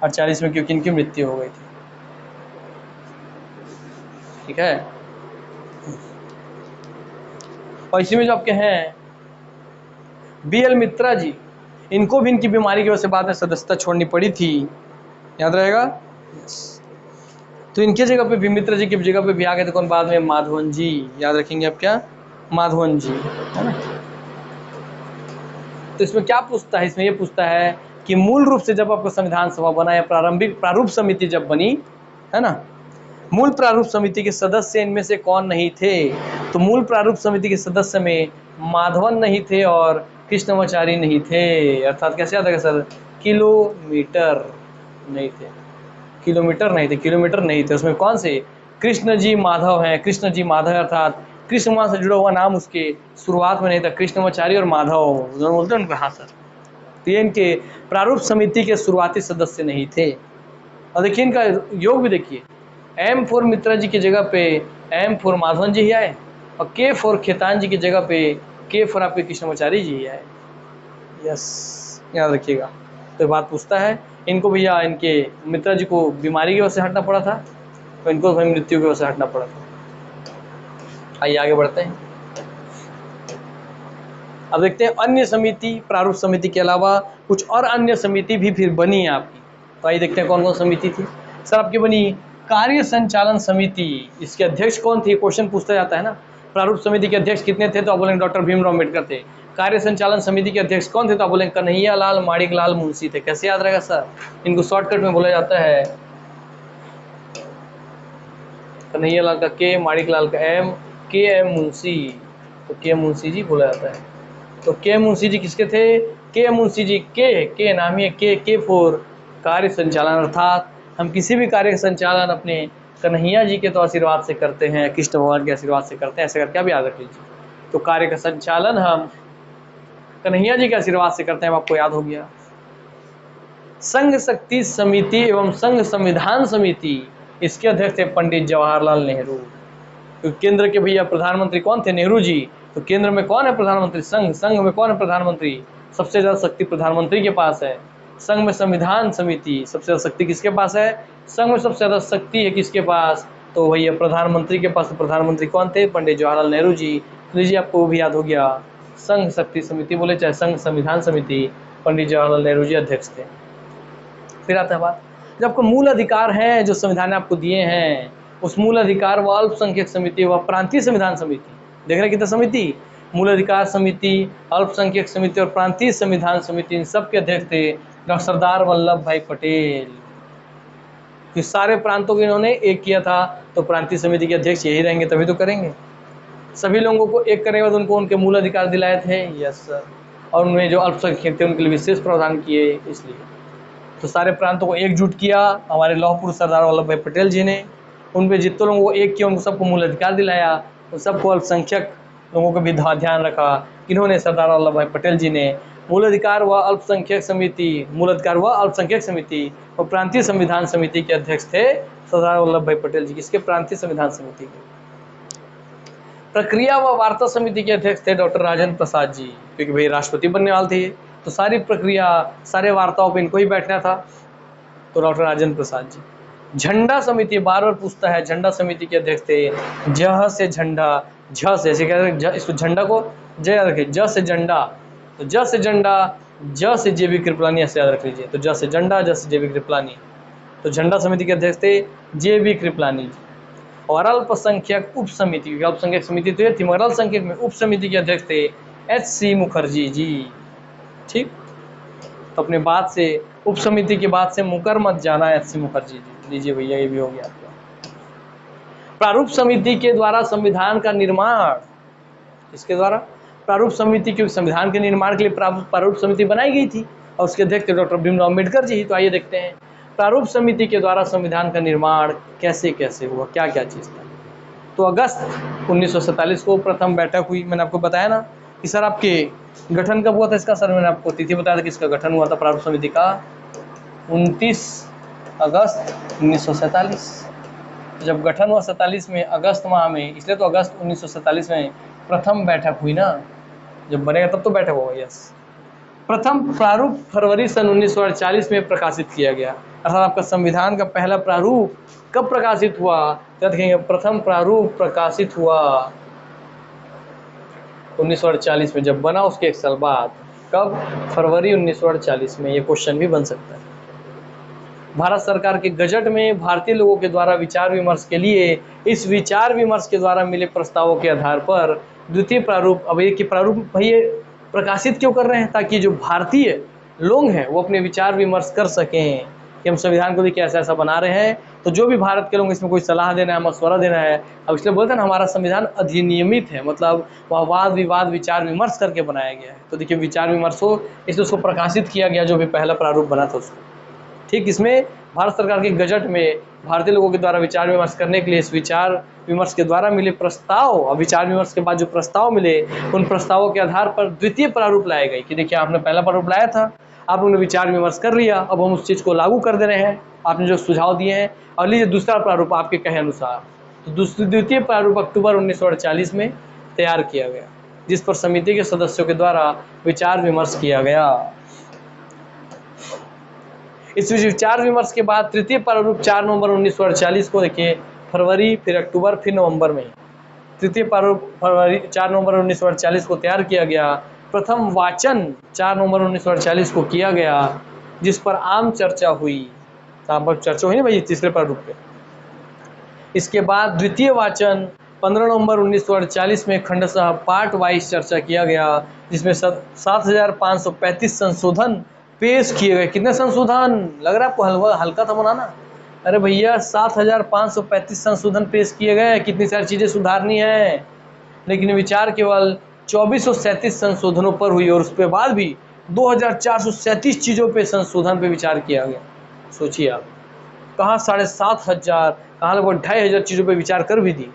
48 में, क्योंकि इनकी मृत्यु हो गई थी। ठीक है। और इसी में जो आपके हैं बी एल मित्रा जी, इनको भी इनकी बीमारी की वजह से बाद में सदस्यता छोड़नी पड़ी थी, याद रहेगा। तो इनके जगह पे भी मित्रा जी की जगह पे भी आ गए थे कौन बाद में, माधवन जी, याद रखेंगे आप क्या, माधवन जी, है ना। तो इसमें क्या पूछता है, इसमें ये पूछता है कि मूल रूप से जब आपको संविधान सभा बना या प्रारंभिक प्रारूप समिति जब बनी, है ना, मूल प्रारूप समिति के सदस्य इनमें से कौन नहीं थे, तो मूल प्रारूप समिति के सदस्य में माधवन नहीं थे और कृष्णमाचारी नहीं थे, अर्थात कैसे याद है सर, किलोमीटर नहीं थे, किलोमीटर नहीं थे, किलोमीटर नहीं थे, उसमें कौन से, कृष्ण जी माधव हैं, कृष्ण जी माधव अर्थात कृष्ण मां से जुड़ा हुआ नाम उसके शुरुआत में नहीं था, कृष्णमाचारी और माधव दोनों बोलते हैं उनको, हाँ सर। तो ये इनके प्रारूप समिति के शुरुआती सदस्य नहीं थे। और देखिए इनका योग भी देखिए, एम फोर मित्रा जी की जगह पे एम फोर माधवन जी ही आए, और के फोर खेतान जी की जगह पे के फोर आपके कृष्णमाचारी जी ही आए। यस, याद रखिएगा। तो बात पूछता है इनको भैया, इनके मित्रा जी को बीमारी की वजह से हटना पड़ा था, तो इनको भाई मृत्यु की वजह से हटना पड़ा था। आइए आगे बढ़ते हैं। अब देखते हैं अन्य समिति, प्रारूप समिति के अलावा कुछ और अन्य समिति भी फिर बनी है आपकी। तो आइए देखते हैं कौन कौन समिति थी। सर आपकी बनी कार्य संचालन समिति, इसके अध्यक्ष कौन थे, क्वेश्चन पूछता जाता है ना। प्रारूप समिति के अध्यक्ष कितने थे, तो आप बोलेंगे डॉक्टर भीमराव अम्बेडकर थे। कार्य संचालन समिति के अध्यक्ष कौन थे, तो आप बोलेंगे कन्हैया लाल माणिक लाल मुंशी थे। कैसे याद रहेगा सर, इनको शॉर्टकट में बोला जाता है, कन्हैया लाल का के, माणिक लाल का एम, के एम मुंशी, तो के मुंशी जी बोला जाता है। तो के मुंशी जी किसके थे, के मुंशी जी के नाम ही के फोर कार्य संचालन, अर्थात हम किसी भी कार्य का संचालन अपने कन्हैया जी के तो आशीर्वाद से करते हैं, कृष्ण भगवान के आशीर्वाद से करते हैं, ऐसे करके आप याद रख लीजिए। तो कार्य का संचालन हम कन्हैया जी के आशीर्वाद से करते हैं, आपको याद हो गया। संघ शक्ति समिति एवं संघ संविधान समिति, इसके अध्यक्ष थे पंडित जवाहरलाल नेहरू। तो केंद्र के भैया प्रधानमंत्री कौन थे, नेहरू जी। तो केंद्र में कौन है प्रधानमंत्री, संघ में कौन है प्रधानमंत्री, सबसे ज्यादा शक्ति प्रधानमंत्री के पास है। संघ में संविधान समिति, सबसे ज्यादा शक्ति किसके पास है, संघ में सबसे ज्यादा शक्ति है किसके पास, तो भैया प्रधानमंत्री के पास। तो प्रधानमंत्री कौन थे, पंडित जवाहरलाल नेहरू जी। तो लीजिए आपको वो भी याद हो गया, संघ शक्ति समिति बोले चाहे संघ संविधान समिति, पंडित जवाहरलाल नेहरू जी अध्यक्ष थे। फिर आता है बात, जब आपको मूल अधिकार हैं जो संविधान ने आपको दिए हैं, उस मूल अधिकार व अल्पसंख्यक समिति व प्रांतीय संविधान समिति, देख रहे कितना समिति, मूल अधिकार समिति, अल्पसंख्यक समिति और प्रांतीय संविधान समिति, इन सब के अध्यक्ष थे डॉक्टर सरदार वल्लभ भाई पटेल। इस सारे प्रांतों को इन्होंने एक किया था, तो प्रांतीय समिति के अध्यक्ष यही रहेंगे, तभी तो करेंगे। सभी लोगों को एक करने के बाद उनको उनके मूल अधिकार दिलाए थे, यस सर, और उनमें जो अल्पसंख्यक थे उनके लिए विशेष प्रावधान किए, इसलिए तो सारे प्रांतों को एकजुट किया हमारे लौह पुरुष सरदार वल्लभ भाई पटेल जी ने। उन पे जितने लोगों को एक किया, उनको सबको मूल अधिकार दिलाया, उन सबको अल्पसंख्यक लोगों का भी ध्यान रखा। इन्होंने सरदार वल्लभ भाई पटेल जी ने मूल अधिकार व अल्पसंख्यक समिति, मूल अधिकार व अल्पसंख्यक समिति और प्रांतीय संविधान समिति के अध्यक्ष थे सरदार वल्लभ भाई पटेल जी। किसके, प्रांतीय संविधान समिति के। प्रक्रिया व वार्ता समिति के अध्यक्ष थे डॉक्टर राजेंद्र प्रसाद जी, क्योंकि भाई राष्ट्रपति बनने वाले थे, तो सारी प्रक्रिया सारे वार्ताओं पे इनको ही बैठना था, तो डॉक्टर राजेंद्र प्रसाद जी। झंडा समिति बार बार पूछता है, झंडा समिति के अध्यक्ष थे ज से झंडा, झ से, ऐसे कहते हैं इसको झंडा को ज याद रखिए, ज से झंडा, तो ज से झंडा, ज से जेबी कृपलानी, ऐसे याद रख लीजिए। तो ज से झंडा, ज से जेबी कृपलानी, तो झंडा समिति के अध्यक्ष थे जेबी कृपलानी जी। और अल्पसंख्यक उप समिति, क्योंकि अल्पसंख्यक समिति तो ये थी, मगर अल्पसंख्यक में उप समिति के अध्यक्ष थे एच.सी. मुखर्जी जी। ठीक, तो अपने बात से, उप समिति की बात से मुकर मत जाना, एच.सी. मुखर्जी जी। लीजिए भैया, ये भी हो गया आपका। प्रारूप समिति के द्वारा संविधान का निर्माण, इसके द्वारा प्रारूप समिति, क्योंकि संविधान के निर्माण के लिए प्रारूप समिति बनाई गई थी और उसके अध्यक्ष डॉक्टर भीमराव अम्बेडकर जी। तो आइए देखते हैं प्रारूप समिति के द्वारा संविधान का निर्माण कैसे कैसे हुआ, क्या क्या चीज़ था। तो अगस्त 1947 को प्रथम बैठक हुई। मैंने आपको बताया ना कि सर आपके गठन कब हुआ था इसका, सर मैंने आपको तिथि बताया था कि इसका गठन हुआ था प्रारूप समिति का 29 अगस्त 1947। जब गठन हुआ 47 में अगस्त माह में, इसलिए तो अगस्त 1947 में प्रथम बैठक हुई ना, जब बनेगा तब तो बैठक होगा। यस, प्रथम प्रारूप फरवरी सन 1948 में प्रकाशित किया गया। अर्थात आपका संविधान का पहला प्रारूप कब प्रकाशित हुआ, तो देखेंगे प्रथम प्रारूप प्रकाशित हुआ 1948 में, जब बना उसके एक साल बाद। कब? फरवरी 1948 में। ये क्वेश्चन भी बन सकता है। भारत सरकार के गजट में भारतीय लोगों के द्वारा विचार विमर्श के लिए इस विचार विमर्श के द्वारा मिले प्रस्तावों के आधार पर द्वितीय प्रारूप, अब ये प्रारूप भैया प्रकाशित क्यों कर रहे हैं, ताकि जो भारतीय लोग हैं वो अपने विचार विमर्श कर सकें कि हम संविधान को देखिए ऐसा ऐसा बना रहे हैं, तो जो भी भारत के लोग इसमें कोई सलाह देना है, मशवरा देना है, अब इसलिए बोलते हैं ना हमारा संविधान अधिनियमित है, मतलब वह वाद विवाद विचार विमर्श करके बनाया गया है। तो देखिए विचार विमर्श हो, इसलिए उसको प्रकाशित किया गया, जो भी पहला प्रारूप बना था उसको। ठीक, इसमें भारत सरकार के गजट में भारतीय लोगों के द्वारा विचार विमर्श करने के लिए इस विचार विमर्श के द्वारा मिले प्रस्ताव और विचार विमर्श के बाद जो प्रस्ताव मिले, उन प्रस्तावों के आधार पर द्वितीय प्रारूप लाए गए कि देखिए आपने पहला प्रारूप लाया था, आप लोगों ने विचार विमर्श कर लिया, अब हम उस चीज़ को लागू कर दे रहे हैं, आपने जो सुझाव दिए हैं, और लीजिए दूसरा प्रारूप आपके कहे अनुसार। तो द्वितीय प्रारूप अक्टूबर 1948 में तैयार किया गया, जिस पर समिति के सदस्यों के द्वारा विचार विमर्श किया गया। इस विचार विमर्श के बाद तृतीय प्रारूप 4 नवंबर 1948 को देखिए, फरवरी फिर अक्टूबर फिर नवंबर में तृतीय प्रारूप फरवरी 4 नवंबर 1948 को तैयार किया गया। प्रथम वाचन 4 नवंबर 1948 को किया गया, जिस पर आम चर्चा हुई। चर्चा हुई ना भाई तीसरे प्रारूप पे। इसके बाद द्वितीय वाचन 15 नवंबर 1948 में खंडशः पार्ट वाइज चर्चा किया गया, जिसमें 7535 संशोधन पेश किए गए। कितने संशोधन? लग रहा है आपको हल्का था बनाना? अरे भैया 7535 संशोधन पेश किए गए, कितनी सारी चीज़ें सुधारनी है, लेकिन विचार केवल 2437 संशोधनों पर हुई, और उसके बाद भी 2437 चीज़ों पे संशोधन पे विचार किया गया। सोचिए आप, कहाँ 7500, कहाँ लगभग 2500 चीज़ों पे विचार कर भी दी।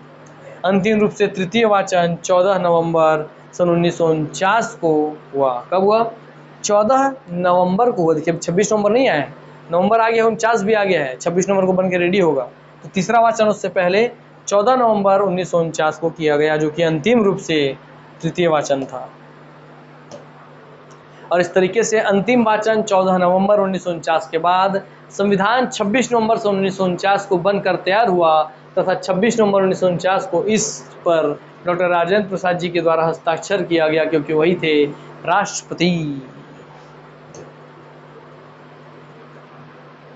अंतिम रूप से तृतीय वाचन 14 नवंबर सन 1949 को हुआ। कब हुआ? 14 नवंबर को हुआ। देखिए 26 नवंबर नहीं आया, नवंबर आ गया, 49 भी आ गया है, 26 नवंबर को बन के रेडी होगा। तो तीसरा वाचन उससे पहले 14 नवंबर 1949 को किया गया, जो कि अंतिम रूप से तृतीय वाचन था। और इस तरीके से अंतिम वाचन 14 नवंबर 1949 के बाद संविधान 26 नवंबर 1949 को बनकर तैयार हुआ, तथा 26 नवंबर 1949 को इस पर डॉक्टर राजेंद्र प्रसाद जी के द्वारा हस्ताक्षर किया गया, क्योंकि वही थे राष्ट्रपति।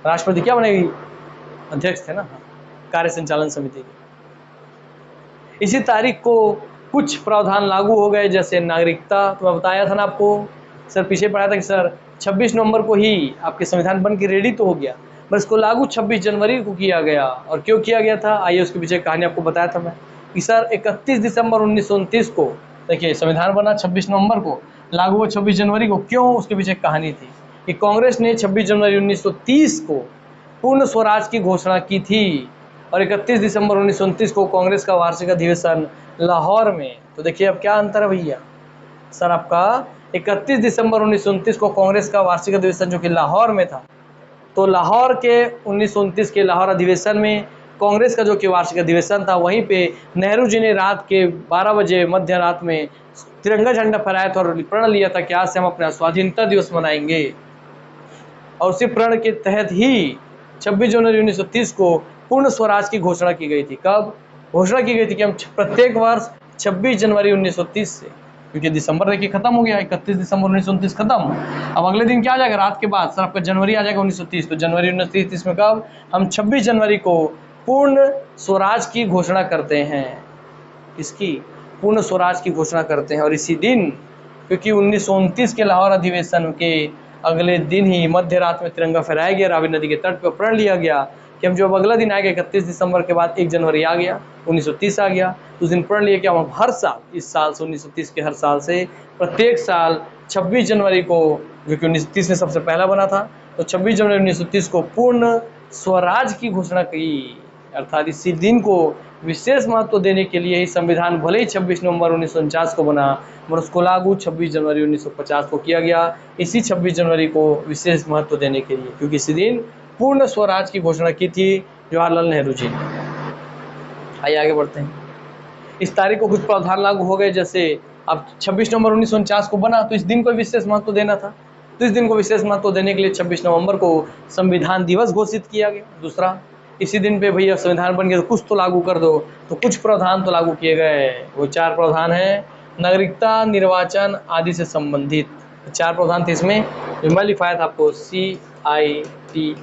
राष्ट्रपति क्या बनेगी? अध्यक्ष थे ना, कार्य संचालन समिति के। इसी तारीख को कुछ प्रावधान लागू हो गए, जैसे नागरिकता, तो मैं बताया था ना आपको, सर पीछे पढ़ाया था कि सर 26 नवंबर को ही आपके संविधान बन के रेडी तो हो गया, बस इसको लागू 26 जनवरी को किया गया। और क्यों किया गया था, आइए उसके पीछे कहानी आपको बताया था मैं कि सर 31 दिसंबर 1929 को, देखिए संविधान बना 26 नवंबर को, लागू हुआ 26 जनवरी को। क्यों? उसके पीछे कहानी थी कि कांग्रेस ने 26 जनवरी 1930 को पूर्ण स्वराज की घोषणा की थी, और 31 दिसंबर 1929 को कांग्रेस का वार्षिक अधिवेशन लाहौर में। तो देखिए अब क्या अंतर है भैया, सर आपका 31 दिसंबर 1929 को कांग्रेस का वार्षिक अधिवेशन जो कि लाहौर में था, तो लाहौर के 1929 के लाहौर अधिवेशन में कांग्रेस का जो कि वार्षिक अधिवेशन था, वहीं पे नेहरू जी ने रात के 12 बजे मध्य रात में तिरंगा झंडा फहराया था और प्रण लिया था कि आज से हम अपना स्वाधीनता दिवस मनाएंगे। और उसी प्रण के तहत ही 26 जनवरी 1930 को पूर्ण स्वराज की घोषणा की गई थी। कब घोषणा की गई थी? कि हम प्रत्येक वर्ष 26 जनवरी 1930 से, क्योंकि दिसंबर देखिए खत्म हो गया, 31 दिसंबर 1929 खत्म, अब अगले दिन क्या आ जाएगा? रात के बाद सर आपका जनवरी आ जाएगा 1930। तो जनवरी 1930 में कब? हम 26 जनवरी को पूर्ण स्वराज की घोषणा करते हैं। इसकी पूर्ण स्वराज की घोषणा करते हैं। और इसी दिन, क्योंकि 1929 के लाहौर अधिवेशन के अगले दिन ही मध्य रात में तिरंगा फहराया गया, रावी नदी के तट पर प्रण लिया गया कि हम जो अगला दिन आएगा 31 दिसंबर के बाद 1 जनवरी आ गया, 1930 आ गया, उस दिन प्रण लिया कि हम हर साल, इस साल से 1930 के हर साल से प्रत्येक साल 26 जनवरी को, जो कि 1930 में सबसे पहला बना था, तो 26 जनवरी 1930 को पूर्ण स्वराज की घोषणा की। अर्थात इसी दिन को विशेष महत्व देने के लिए ही संविधान भले ही 26 नवंबर 1949 को बना, मगर उसको लागू 26 जनवरी 1950 को किया गया, इसी 26 जनवरी को विशेष महत्व देने के लिए, क्योंकि इसी दिन पूर्ण स्वराज की घोषणा की थी जवाहरलाल नेहरू जी ने। आइए आगे बढ़ते हैं। इस तारीख को कुछ प्रावधान लागू हो गए, जैसे अब 26 नवंबर 1949 को बना, तो इस दिन को विशेष महत्व देना था, तो इस दिन को विशेष महत्व देने के लिए 26 नवंबर को संविधान दिवस घोषित किया गया। दूसरा, इसी दिन पे भैया संविधान बन गया तो कुछ तो लागू कर दो, तो कुछ प्रावधान तो लागू किए गए। वो 4 प्रावधान हैं, नागरिकता, निर्वाचन आदि से संबंधित 4 प्रावधान थे इसमें, जो मैं लिखाया था आपको, CITE,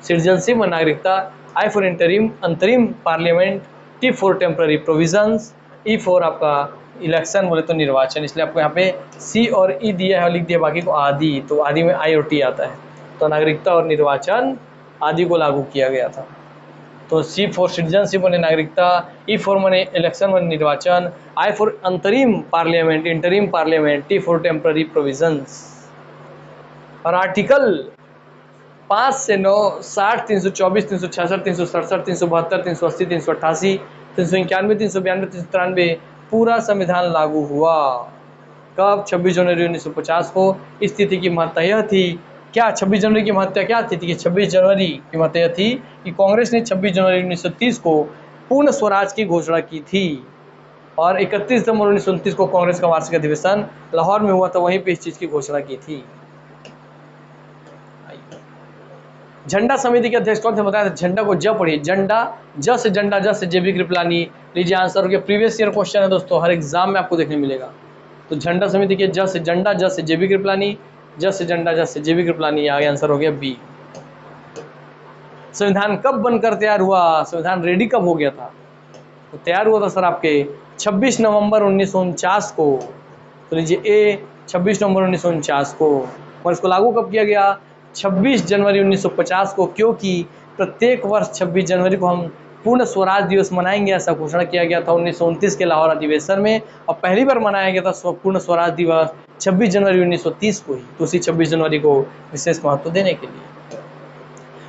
सिटीजनशिप और नागरिकता, I फॉर इंटरिम, अंतरिम parliament, T for temporary provisions, E for आपका इलेक्शन बोले तो निर्वाचन, इसलिए आपको यहाँ पे C और E दिया है, लिख दिया बाकी को आदि, तो आदि में I और T आता है, तो नागरिकता और निर्वाचन आदि को लागू किया गया था। तो C फॉर सिटीजनशिप माने नागरिकता, E फॉर माने इलेक्शन माने निर्वाचन, I फॉर अंतरिम parliament, interim parliament, T for temporary provisions. और आर्टिकल 5 से 9, 60, 324, 366, 367, 372, 380, 388, 391, 392, 393 पूरा संविधान लागू हुआ। कब? 26 जनवरी 1950 को। इस तिथि की महत्ता यह थी, क्या 26 जनवरी की महत्ता क्या थी कि 26 जनवरी की महत्ता यह थी कि कांग्रेस ने 26 जनवरी 1930 को पूर्ण स्वराज की घोषणा की थी, और 31 दिसंबर 1929 को कांग्रेस का वार्षिक अधिवेशन लाहौर में हुआ था, वहीं पे इस चीज की घोषणा की थी। झंडा समिति के अध्यक्ष कौन थे बताया था? झंडा को ज पढ़िए, झंडा, ज से झंडा, ज से जेबी कृपलानी। लीजिए आंसर हो गया, प्रीवियस ईयर क्वेश्चन है दोस्तों, हर एग्जाम में आपको देखने मिलेगा। तो झंडा समिति के ज से झंडा, ज से जेबी कृपलानी, ज से झंडा, ज से जेबी कृपलानी, आगे आंसर हो गया बी। संविधान कब बनकर तैयार हुआ? संविधान रेडी कब हो गया था? तो तैयार हुआ था सर आपके 26 नवंबर 1949 को। तो लीजिए ए 26 नवंबर 1949 को, और इसको लागू कब किया गया? 26 जनवरी 1950 को, क्योंकि प्रत्येक वर्ष 26 जनवरी को हम पूर्ण स्वराज दिवस मनाएंगे, ऐसा घोषणा किया गया था 1929 के लाहौर अधिवेशन में, और पहली बार मनाया गया था पूर्ण स्वराज दिवस 26 जनवरी 1930 को ही, तो उसी 26 जनवरी को विशेष महत्व देने के लिए।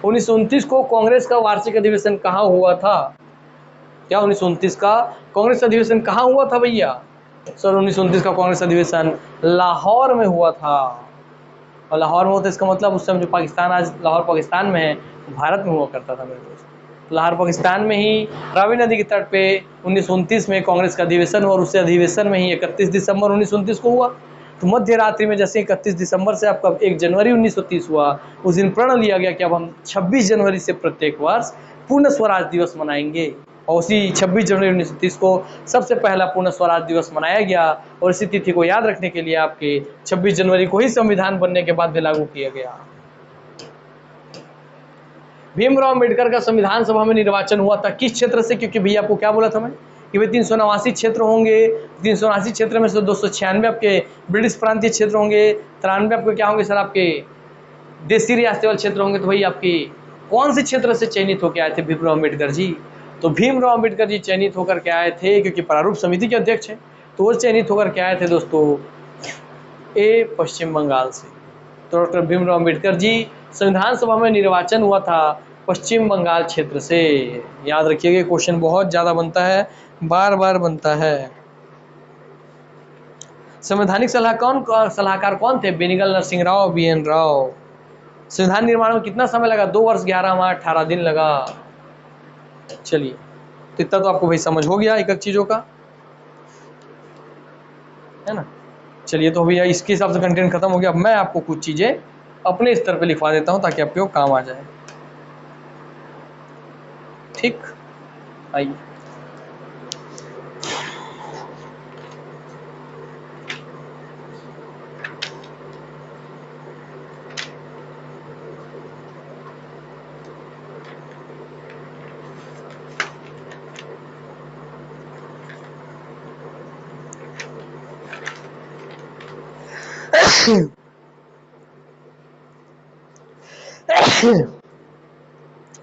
1929 को कांग्रेस का वार्षिक अधिवेशन कहाँ हुआ था? क्या 1929 का कांग्रेस अधिवेशन कहाँ हुआ था भैया? सर 1929 का कांग्रेस अधिवेशन लाहौर में हुआ था, और लाहौर में होता इसका मतलब उस समय जो पाकिस्तान, आज लाहौर पाकिस्तान में है, भारत में हुआ करता था मेरे दोस्त। लाहौर पाकिस्तान में ही रावी नदी के तट पे 1929 में कांग्रेस का अधिवेशन हुआ, और उस अधिवेशन में ही 31 दिसंबर 1929 को हुआ। तो मध्य रात्रि में जैसे 31 दिसंबर से आपका 1 जनवरी 1930 हुआ, उस दिन प्रण लिया गया कि अब हम 26 जनवरी से प्रत्येक वर्ष पूर्ण स्वराज दिवस मनाएंगे, और उसी 26 जनवरी 1930 को सबसे पहला पूर्ण स्वराज दिवस मनाया गया, और इसी तिथि को याद रखने के लिए आपके 26 जनवरी को ही संविधान बनने के बाद भी लागू किया गया। भीमराव अम्बेडकर का संविधान सभा में निर्वाचन हुआ था किस क्षेत्र से? क्योंकि भैया आपको क्या बोला था मैं कि भाई 389 क्षेत्र होंगे, 389 क्षेत्र में से 296 आपके ब्रिटिश प्रांतीय क्षेत्र होंगे, 93 आपके क्या होंगे सर? आपके देसी रियासती वाले क्षेत्र होंगे। तो भाई आपके कौन से क्षेत्र से चयनित होकर आए थे भीमराव अम्बेडकर जी? तो भीमराव अम्बेडकर जी चयनित होकर के आए थे, क्योंकि प्रारूप समिति के अध्यक्ष हैं, तो वो चयनित होकर के आए थे दोस्तों ए पश्चिम बंगाल से। तो डॉक्टर भीमराव अम्बेडकर जी संविधान सभा में निर्वाचन हुआ था पश्चिम बंगाल क्षेत्र से। याद रखिएगा, क्वेश्चन बहुत ज्यादा बनता है, बार बार बनता है। संवैधानिक सलाहकार कौन थे? बेनीगल नरसिंह राव, BN राव। संविधान निर्माण में कितना समय लगा? 2 वर्ष 11 माह 18 दिन लगा। चलिए, तो इतना तो आपको भाई समझ हो गया एक एक चीजों का, है ना। चलिए, तो भैया इसके हिसाब से कंटेंट खत्म हो गया। अब मैं आपको कुछ चीजें अपने स्तर पे लिखवा देता हूं ताकि आपके काम आ जाए। ठीक, आइए।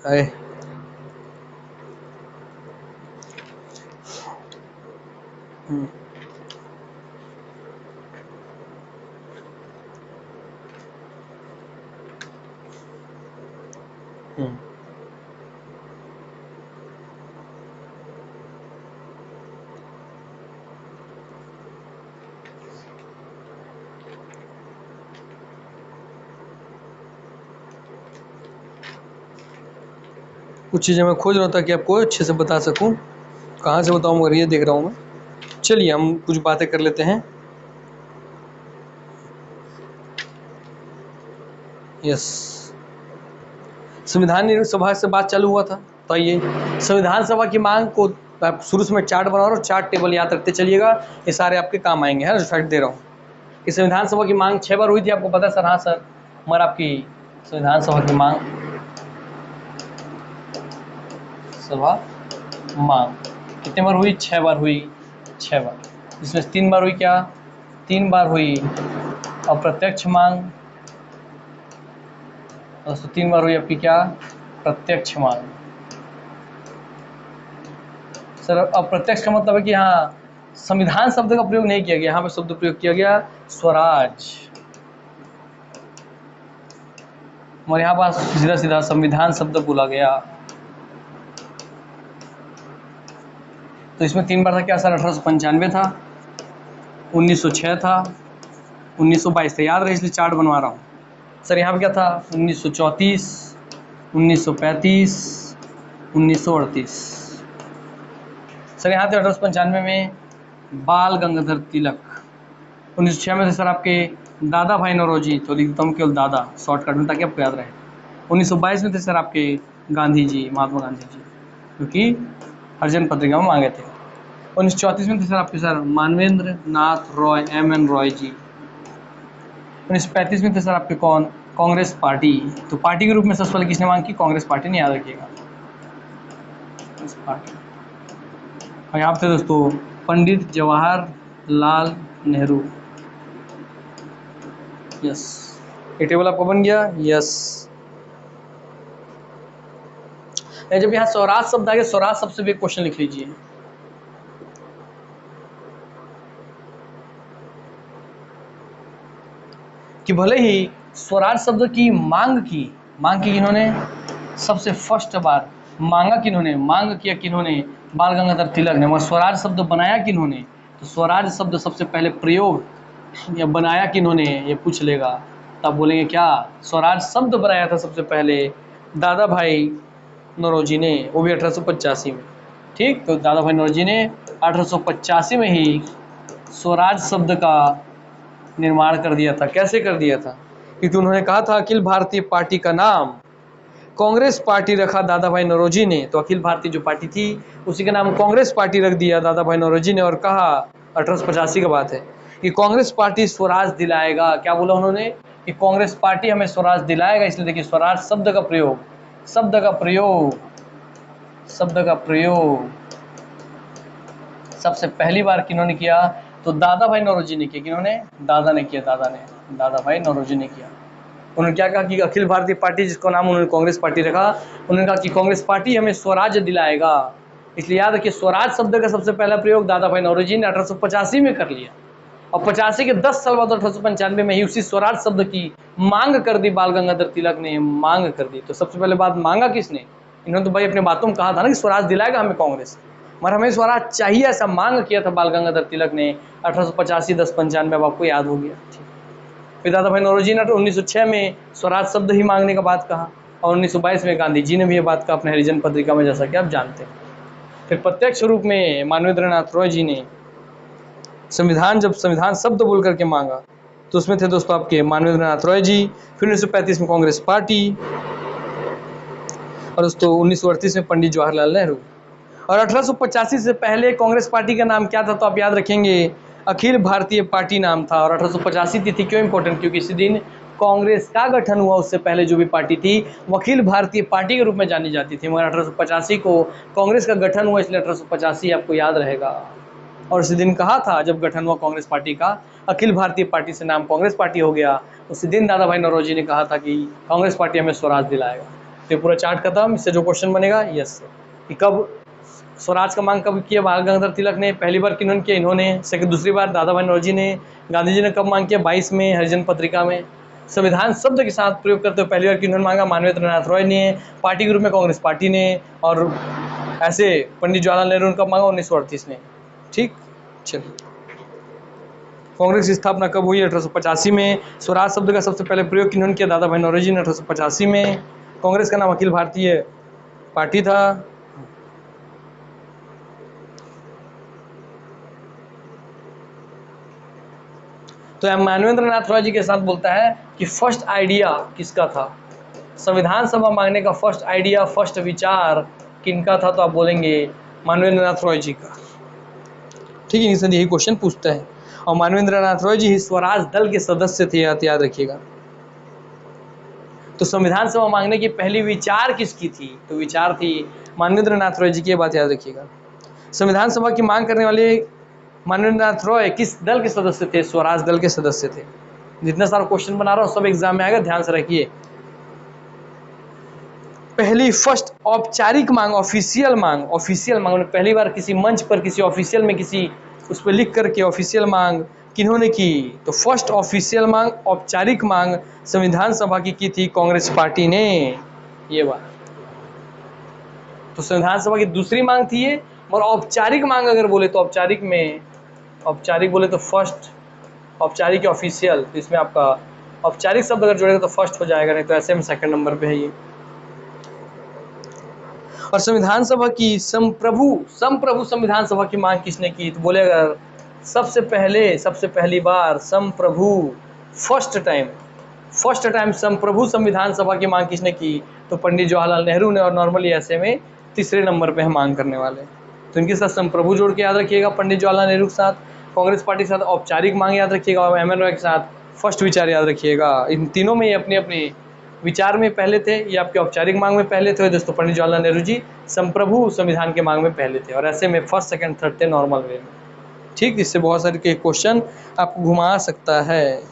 अरे हम्म हम्म कुछ चीज़ें मैं खोज रहा था कि आपको अच्छे से बता सकूं, कहाँ से बताऊँ मगर ये देख रहा हूँ मैं। चलिए हम कुछ बातें कर लेते हैं। यस, संविधान सभा से बात चालू हुआ था, तो आइए संविधान सभा की मांग को आप शुरू से मैं चार्ट बना रहा हूँ, चार्ट टेबल याद रखते चलिएगा, ये सारे आपके काम आएंगे, है ना। फैक्ट दे रहा हूँ कि संविधान सभा की मांग 6 बार हुई थी, आपको पता है सर? हाँ सर, मगर आपकी संविधान सभा की मांग कितने बार हुई? 6 बार हुई, 6 बार। इसमें 3 बार हुई क्या? 3 बार हुई अप्रत्यक्ष मांग, दोस्तों 3 बार हुई आपकी क्या? प्रत्यक्ष मांग। सर अप्रत्यक्ष का मतलब है कि यहाँ संविधान शब्द का प्रयोग नहीं किया गया, यहाँ पे शब्द प्रयोग किया गया स्वराज, और यहाँ पास सीधा सीधा संविधान शब्द बोला गया। तो इसमें 3 बार था क्या सर? 1895 था, 1906 था, 1922 था, याद रहे इसलिए चार्ट बनवा रहा हूँ। सर यहाँ पे क्या था? 1934, 1935, 1938। सर यहाँ थे 1895 में बाल गंगाधर तिलक, 1906 में थे सर आपके दादा भाई नौरोजी, तो लिखता हूँ केवल दादा शॉर्टकट में ताकि आपको याद रहे। 1922 में थे सर आपके गांधी जी, महात्मा गांधी जी, क्योंकि हरिजन पत्रिका में मांगे थे। 1934 में थे सर आपके सर मानवेंद्र नाथ रॉय, M.N. रॉय जी। 1935 में थे सर आपके कौन? कांग्रेस पार्टी। तो पार्टी के रूप में सबसे पहले किसने मांग की? कांग्रेस पार्टी ने, याद रखिएगा कांग्रेस पार्टी। और यहाँ पे दोस्तों पंडित जवाहरलाल नेहरू। यस, ये टेबल आपको बन गया। यस, जब यहाँ स्वराज शब्द आ गया, स्वराज शब्द से भी एक क्वेश्चन लिख लीजिए कि भले ही स्वराज शब्द की मांग की किन्होंने? सबसे फर्स्ट बार मांगा किन्होंने? मांग किया किन्होंने? बाल गंगाधर तिलक ने। मगर स्वराज शब्द बनाया किन्होंने? तो स्वराज शब्द सबसे पहले प्रयोग या बनाया किन्होंने, ये पूछ लेगा तब बोलेंगे क्या? स्वराज शब्द बनाया था सबसे पहले दादा भाई नौरोजी ने, वो भी 1885 में। ठीक, तो दादा भाई नौरोजी ने 1885 में ही स्वराज शब्द का निर्माण कर दिया था। कैसे कर दिया था? क्योंकि उन्होंने कहा था अखिल भारतीय पार्टी का नाम कांग्रेस पार्टी रखा दादा भाई नौरोजी ने, तो अखिल भारतीय जो पार्टी थी उसी का नाम कांग्रेस पार्टी रख दिया दादा भाई नौरोजी ने, और कहा 1885 की बात है कि कांग्रेस पार्टी स्वराज दिलाएगा। क्या बोला उन्होंने? कि कांग्रेस पार्टी हमें स्वराज दिलाएगा। इसलिए देखिए स्वराज शब्द का प्रयोग सबसे पहली बार किन्होंने किया? तो दादा भाई नौरोजी ने किया। किन्होंने? दादा भाई नौरोजी ने किया। उन्होंने क्या कहा कि अखिल भारतीय पार्टी, जिसका नाम उन्होंने कांग्रेस पार्टी रखा, उन्होंने कहा कि कांग्रेस पार्टी हमें स्वराज दिलाएगा। इसलिए याद रखिए स्वराज शब्द का सबसे पहला प्रयोग दादा भाई नौरोजी ने 1885 में कर लिया, और 85 के 10 साल बाद 1895 में ही उसी स्वराज शब्द की मांग कर दी बाल गंगाधर तिलक ने, मांग कर दी। तो सबसे पहले बात मांगा किसने? इन्होंने तो भाई अपने बातों में कहा था ना कि स्वराज दिलाएगा हमें कांग्रेस, मगर हमें स्वराज चाहिए, ऐसा मांग किया था बाल गंगाधर तिलक ने 1885, 1095। अब आपको याद हो गया। फिर दादा भाई नौरोजी ने 1906 में स्वराज शब्द ही मांगने का बात कहा, और 1922 में गांधी जी ने भी ये बात कहा अपने हरिजन पत्रिका में, जैसा कि आप जानते हैं। फिर प्रत्यक्ष रूप में मानवेंद्र नाथ रॉय जी ने जब संविधान शब्द बोल करके मांगा, तो उसमें थे दोस्तों आपके मानवेंद्र नाथ रॉय जी। फिर 1935 में कांग्रेस पार्टी, और दोस्तों 1938 में पंडित जवाहरलाल नेहरू। और 1885 से पहले कांग्रेस पार्टी का नाम क्या था? तो आप याद रखेंगे अखिल भारतीय पार्टी नाम था। और 1885 तिथि क्यों इंपॉर्टेंट? क्योंकि इसी दिन कांग्रेस का गठन हुआ। उससे पहले जो भी पार्टी थी वो अखिल भारतीय पार्टी के रूप में जानी जाती थी, मगर 1885 को कांग्रेस का गठन हुआ, इसलिए 1885 आपको याद रहेगा। और उसी दिन कहा था जब गठन हुआ कांग्रेस पार्टी का, अखिल भारतीय पार्टी से नाम कांग्रेस पार्टी हो गया, उसी दिन दादा भाई नौरोजी ने कहा था कि कांग्रेस पार्टी हमें स्वराज दिलाएगा। तो पूरा चार्ट खत्म। इससे जो क्वेश्चन बनेगा यस कि कब स्वराज का मांग कब किया बाल गंगाधर तिलक ने? पहली बार किन्होंने किया? इन्होंने। सेकंड दूसरी बार दादा भाई नौरोजी ने। गांधी जी ने कब मांग किया? 22 में हरिजन पत्रिका में। संविधान शब्द के साथ प्रयोग करते हुए पहली बार किन्होंने मांगा? मानवेंद्र नाथ रॉय ने। पार्टी के रूप में कांग्रेस पार्टी ने। और ऐसे पंडित जवाहरलाल नेहरू ने कब मांगा? 1938 में। ठीक, चलिए कांग्रेस की स्थापना कब हुई? 1885 में। स्वराज शब्द का सबसे पहले प्रयोग किन्होंने किया? दादा भाई नौरोजी ने 1885 में। कांग्रेस का नाम अखिल भारतीय पार्टी था। तो मानवेंद्र नाथ रॉय जी के साथ बोलता है कि फर्स्ट आइडिया किसका था, संविधान सभा मांगने का फर्स्ट आइडिया, फर्स्ट विचार किनका था, तो आप बोलेंगे मानवेंद्र नाथ रॉय जी का। ठीक है, निसंदेह यही क्वेश्चन पूछता है। और मानवेंद्र नाथ रॉय जी ही स्वराज दल के सदस्य थे, याद रखिएगा। तो संविधान सभा मांगने की पहली विचार किसकी थी, तो विचार थी मानवेंद्र नाथ रॉय जी की, बात याद रखिएगा। संविधान सभा की मांग करने वाले मानवेंद्र नाथ रॉय किस दल के सदस्य थे, स्वराज दल के सदस्य थे। जितना सारा क्वेश्चन बना रहा हूं सब एग्जाम में आएगा, ध्यान से रखिए। पहली फर्स्ट औपचारिक मांग, ऑफिशियल मांग, ऑफिशियल मांग, पहली बार किसी मंच पर किसी ऑफिशियल में किसी उस पर लिख करके ऑफिशियल मांग किन्होंने की, तो फर्स्ट ऑफिशियल मांग, औपचारिक मांग संविधान सभा की थी कांग्रेस पार्टी ने, ये बात। तो संविधान सभा की दूसरी मांग थी ये। और औपचारिक मांग अगर बोले तो औपचारिक में, औपचारिक बोले तो फर्स्ट, औपचारिक ऑफिशियल, तो इसमें आपका औपचारिक शब्द अगर जोड़ेगा तो फर्स्ट हो जाएगा, नहीं तो ऐसे में सेकंड नंबर पे है ये। और संविधान सभा की संप्रभु संविधान सभा की मांग किसने की, तो बोले अगर सबसे पहली बार संप्रभु, फर्स्ट टाइम संप्रभु संविधान सभा की मांग किसने की, तो पंडित जवाहरलाल नेहरू ने। और नॉर्मली ऐसे में तीसरे नंबर पे हम मांग करने वाले, तो इनके साथ संप्रभु जोड़ के याद रखिएगा, पंडित जवाहरलाल नेहरू के साथ, कांग्रेस पार्टी के साथ औपचारिक मांग याद रखिएगा, और एम एन रॉय के साथ फर्स्ट विचार याद रखिएगा। इन तीनों में ये अपने अपने विचार में पहले थे, ये आपके औपचारिक मांग में पहले थे दोस्तों। पंडित जवाहरलाल नेहरू जी संप्रभु संविधान के मांग में पहले थे, और ऐसे में फर्स्ट सेकंड थर्ड थे नॉर्मल वे में। ठीक, इससे बहुत सारे के क्वेश्चन आपको घुमा सकता है।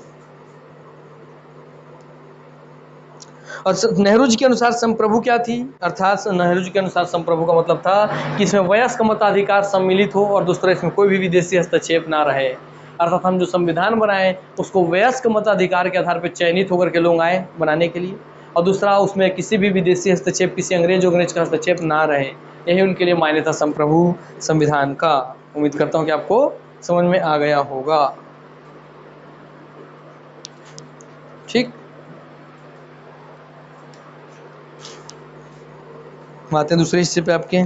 और नेहरू जी के अनुसार संप्रभु क्या थी, अर्थात नेहरू जी के अनुसार संप्रभु का मतलब था कि इसमें वयस्क मताधिकार सम्मिलित हो, और दूसरा इसमें कोई भी विदेशी हस्तक्षेप ना रहे। अर्थात हम जो संविधान बनाए उसको वयस्क मताधिकार के आधार पर चयनित होकर के लोग आए बनाने के लिए, और दूसरा उसमें किसी भी विदेशी हस्तक्षेप, किसी अंग्रेज का हस्तक्षेप ना रहे। यही उनके लिए मान्य था संप्रभु संविधान का। उम्मीद करता हूँ कि आपको समझ में आ गया होगा। ठीक, आते हैं दूसरे हिस्से पे आपके।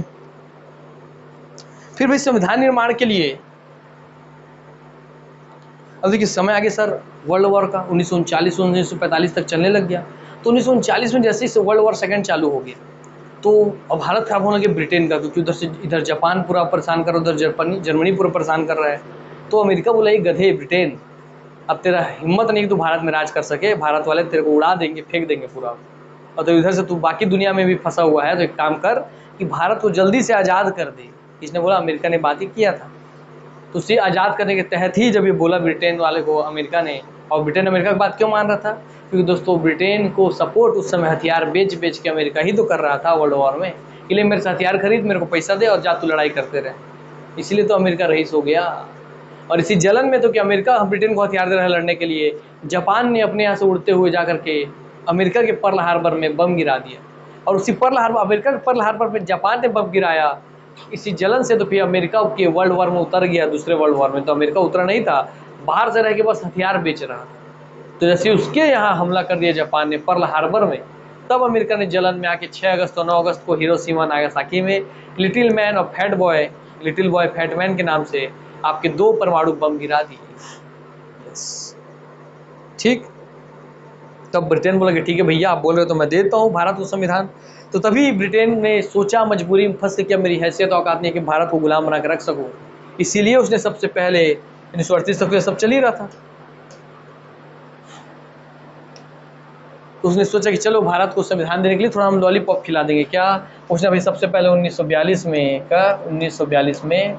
फिर भाई संविधान निर्माण के लिए, अब देखिए समय आगे सर वर्ल्ड वॉर का 1939 1945 तक चलने लग गया। तो 1939 में जैसे ही वर्ल्ड वॉर सेकंड चालू हो गया, तो अब हालत खराब होने लगी ब्रिटेन का, क्योंकि इधर जापान पूरा परेशान कर रहा है, उधर जर्मनी पूरा परेशान कर रहा है। तो अमेरिका बोला ये गधे ब्रिटेन, अब तेरा हिम्मत नहीं कि तू भारत में राज कर सके, भारत वाले तेरे को उड़ा देंगे, फेंक देंगे पूरा, और तो इधर से तू बाकी दुनिया में भी फंसा हुआ है, तो एक काम कर कि भारत को जल्दी से आज़ाद कर दे। इसने बोला, अमेरिका ने बात ही किया था। तो उसे आज़ाद करने के तहत ही जब ये बोला ब्रिटेन वाले को अमेरिका ने, और ब्रिटेन अमेरिका की बात क्यों मान रहा था, क्योंकि दोस्तों ब्रिटेन को सपोर्ट उस समय हथियार बेच के अमेरिका ही तो कर रहा था वर्ल्ड वॉर में, इसलिए मेरे से हथियार खरीद, मेरे को पैसा दे और जा तू लड़ाई करते रहे। इसीलिए तो अमेरिका रईस हो गया। और इसी जलन में तो कि अमेरिका ब्रिटेन को हथियार दे रहा है लड़ने के लिए, जापान ने अपने यहाँ से उड़ते हुए जा करके अमेरिका के पर्ल हार्बर में बम गिरा दिया, और उसी अमेरिका के पर्ल हार्बर में जापान ने बम गिराया। इसी जलन से तो फिर अमेरिका के वर्ल्ड वॉर में उतर गया। दूसरे वर्ल्ड वॉर में तो अमेरिका उतरा नहीं था, बाहर से रह के बस हथियार बेच रहा था। तो जैसे उसके यहाँ हमला कर दिया जापान ने पर्ल हार्बर में, तब अमेरिका ने जलन में आके 6 अगस्त और 9 अगस्त को हिरोशिमा नागासाकी में लिटिल मैन और fat boy, little boy fat man के नाम से आपके 2 परमाणु बम गिरा दिए। ठीक, तब ब्रिटेन बोला कि ठीक है भैया आप बोल रहे हो तो मैं देता हूँ भारत को संविधान। तो तभी ब्रिटेन ने सोचा, मजबूरी में फंस के, क्या मेरी हैसियत औकात नहीं है कि भारत को गुलाम बना के रख सकूँ, इसीलिए उसने सबसे पहले 1938 तक सब चल ही रहा था, तो उसने सोचा कि चलो भारत को संविधान देने के लिए थोड़ा हम लॉलीपॉप खिला देंगे। क्या उसने भाई सबसे पहले 1942 में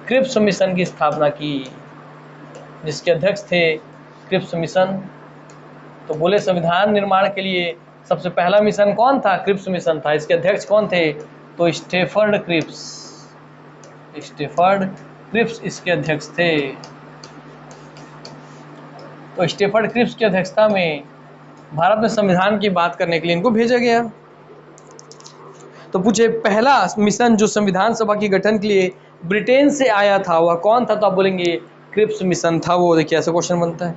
क्रिप्स मिशन की स्थापना की, जिसके अध्यक्ष थे क्रिप्स मिशन। तो बोले संविधान निर्माण के लिए सबसे पहला मिशन कौन था, क्रिप्स मिशन था। इसके अध्यक्ष कौन थे, तो स्टेफर्ड क्रिप्स इसके अध्यक्ष थे। तो स्टेफर्ड क्रिप्स की अध्यक्षता में भारत में संविधान की बात करने के लिए इनको भेजा गया। तो पूछे पहला मिशन जो संविधान सभा के गठन के लिए ब्रिटेन से आया था वह कौन था, तो आप बोलेंगे क्रिप्स मिशन था वो। देखिए ऐसा क्वेश्चन बनता है।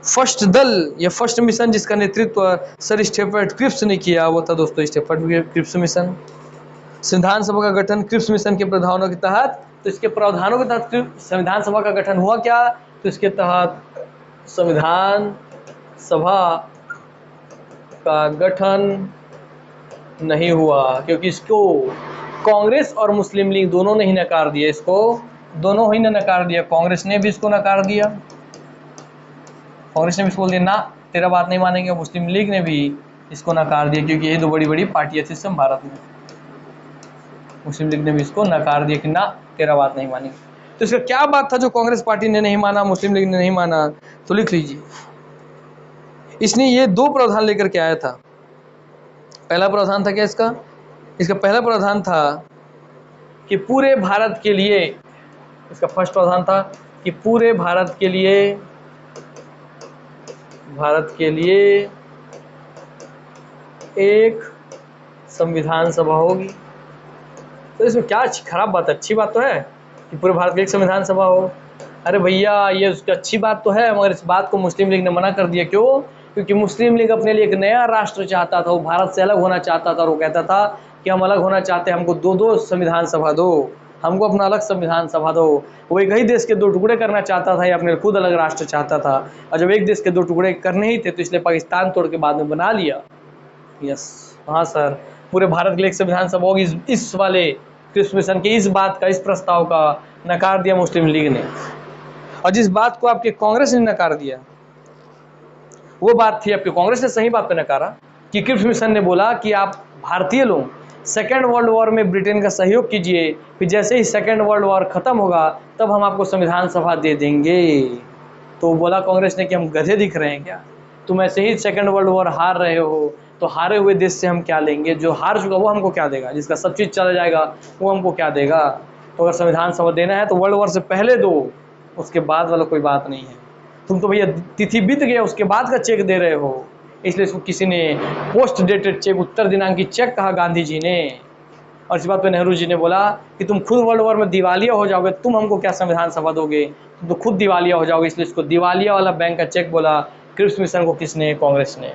फर्स्ट दल या फर्स्ट मिशन जिसका नेतृत्व सर स्टेफर्ड क्रिप्स ने किया, वो था दोस्तों स्टेफर्ड क्रिप्स मिशन। संविधान सभा का गठन क्रिप्स मिशन के प्रावधानों के तहत, तो इसके प्रावधानों के तहत संविधान सभा का गठन हुआ क्या, तो इसके तहत संविधान सभा का गठन नहीं हुआ, क्योंकि इसको कांग्रेस और मुस्लिम लीग दोनों ने ही नकार दिया। इसको दोनों ही ने नकार दिया, कांग्रेस ने भी इसको नकार दिया, कांग्रेस ने भी इसको बोल दिया ना तेरा बात नहीं मानेंगे, मुस्लिम लीग ने भी इसको नकार दिया, क्योंकि ये दो बड़ी बड़ी पार्टियां थी सब भारत में। मुस्लिम लीग ने भी इसको नकार दिया कि ना तेरा बात नहीं मानेंगे। तो इसका क्या बात था जो कांग्रेस पार्टी ने नहीं माना, मुस्लिम लीग ने नहीं माना, तो लिख लीजिए। इसने ये दो प्रावधान लेकर के आया था। पहला प्रावधान था क्या इसका, इसका पहला प्रावधान था कि पूरे भारत के लिए, इसका फर्स्ट प्रावधान था कि पूरे भारत के लिए एक संविधान सभा होगी। तो इसमें क्या खराब बात है, अच्छी बात तो है कि पूरे भारत की एक संविधान सभा हो। अरे भैया ये उसकी अच्छी बात तो है, मगर इस बात को मुस्लिम लीग ने मना कर दिया। क्यों? क्योंकि मुस्लिम लीग अपने लिए एक नया राष्ट्र चाहता था, वो भारत से अलग होना चाहता था, और वो कहता था कि हम अलग होना चाहते हैं, हमको दो दो संविधान सभा दो, हमको अपना अलग संविधान सभा दो। वो एक ही देश के दो टुकड़े करना चाहता था या अपने खुद अलग राष्ट्र चाहता था, और जब एक देश के दो टुकड़े करने ही थे तो इसलिए पाकिस्तान तोड़ के बाद में बना लिया। यस, हाँ सर, पूरे भारत के लिए एक संविधान सभा होगी। इस वाले क्रिप्स मिशन के इस बात का, इस प्रस्ताव का नकार दिया मुस्लिम लीग ने, और जिस बात को आपके कांग्रेस ने नकार दिया वो बात थी, आपके कांग्रेस ने सही बात पे नकारा कि क्रिप्स मिशन ने बोला कि आप भारतीय लोग सेकेंड वर्ल्ड वॉर में ब्रिटेन का सहयोग कीजिए, फिर जैसे ही सेकेंड वर्ल्ड वॉर खत्म होगा तब हम आपको संविधान सभा दे देंगे। तो बोला कांग्रेस ने कि हम गधे दिख रहे हैं क्या, तुम ऐसे ही सेकेंड वर्ल्ड वॉर हार रहे हो, तो हारे हुए देश से हम क्या लेंगे, जो हार चुका वो हमको क्या देगा, जिसका सब चीज़ चला जाएगा वो हमको क्या देगा। तो अगर संविधान सभा देना है तो वर्ल्ड वॉर से पहले दो, उसके बाद वाला कोई बात नहीं है। तुम तो भैया तिथि बीत गया उसके बाद का चेक दे रहे हो, इसलिए इसको किसी ने पोस्ट डेटेड चेक, उत्तर दिनांकी चेक कहा गांधी जी ने। और इस बात पे नेहरू जी ने बोला कि तुम खुद वर्ल्ड वॉर में दिवालिया हो जाओगे, तुम हमको क्या संविधान सभा दोगे, तुम तो खुद दिवालिया हो जाओगे, इसलिए इसको दिवालिया वाला बैंक का चेक बोला। क्रिप्स मिशन को किसने, कांग्रेस ने।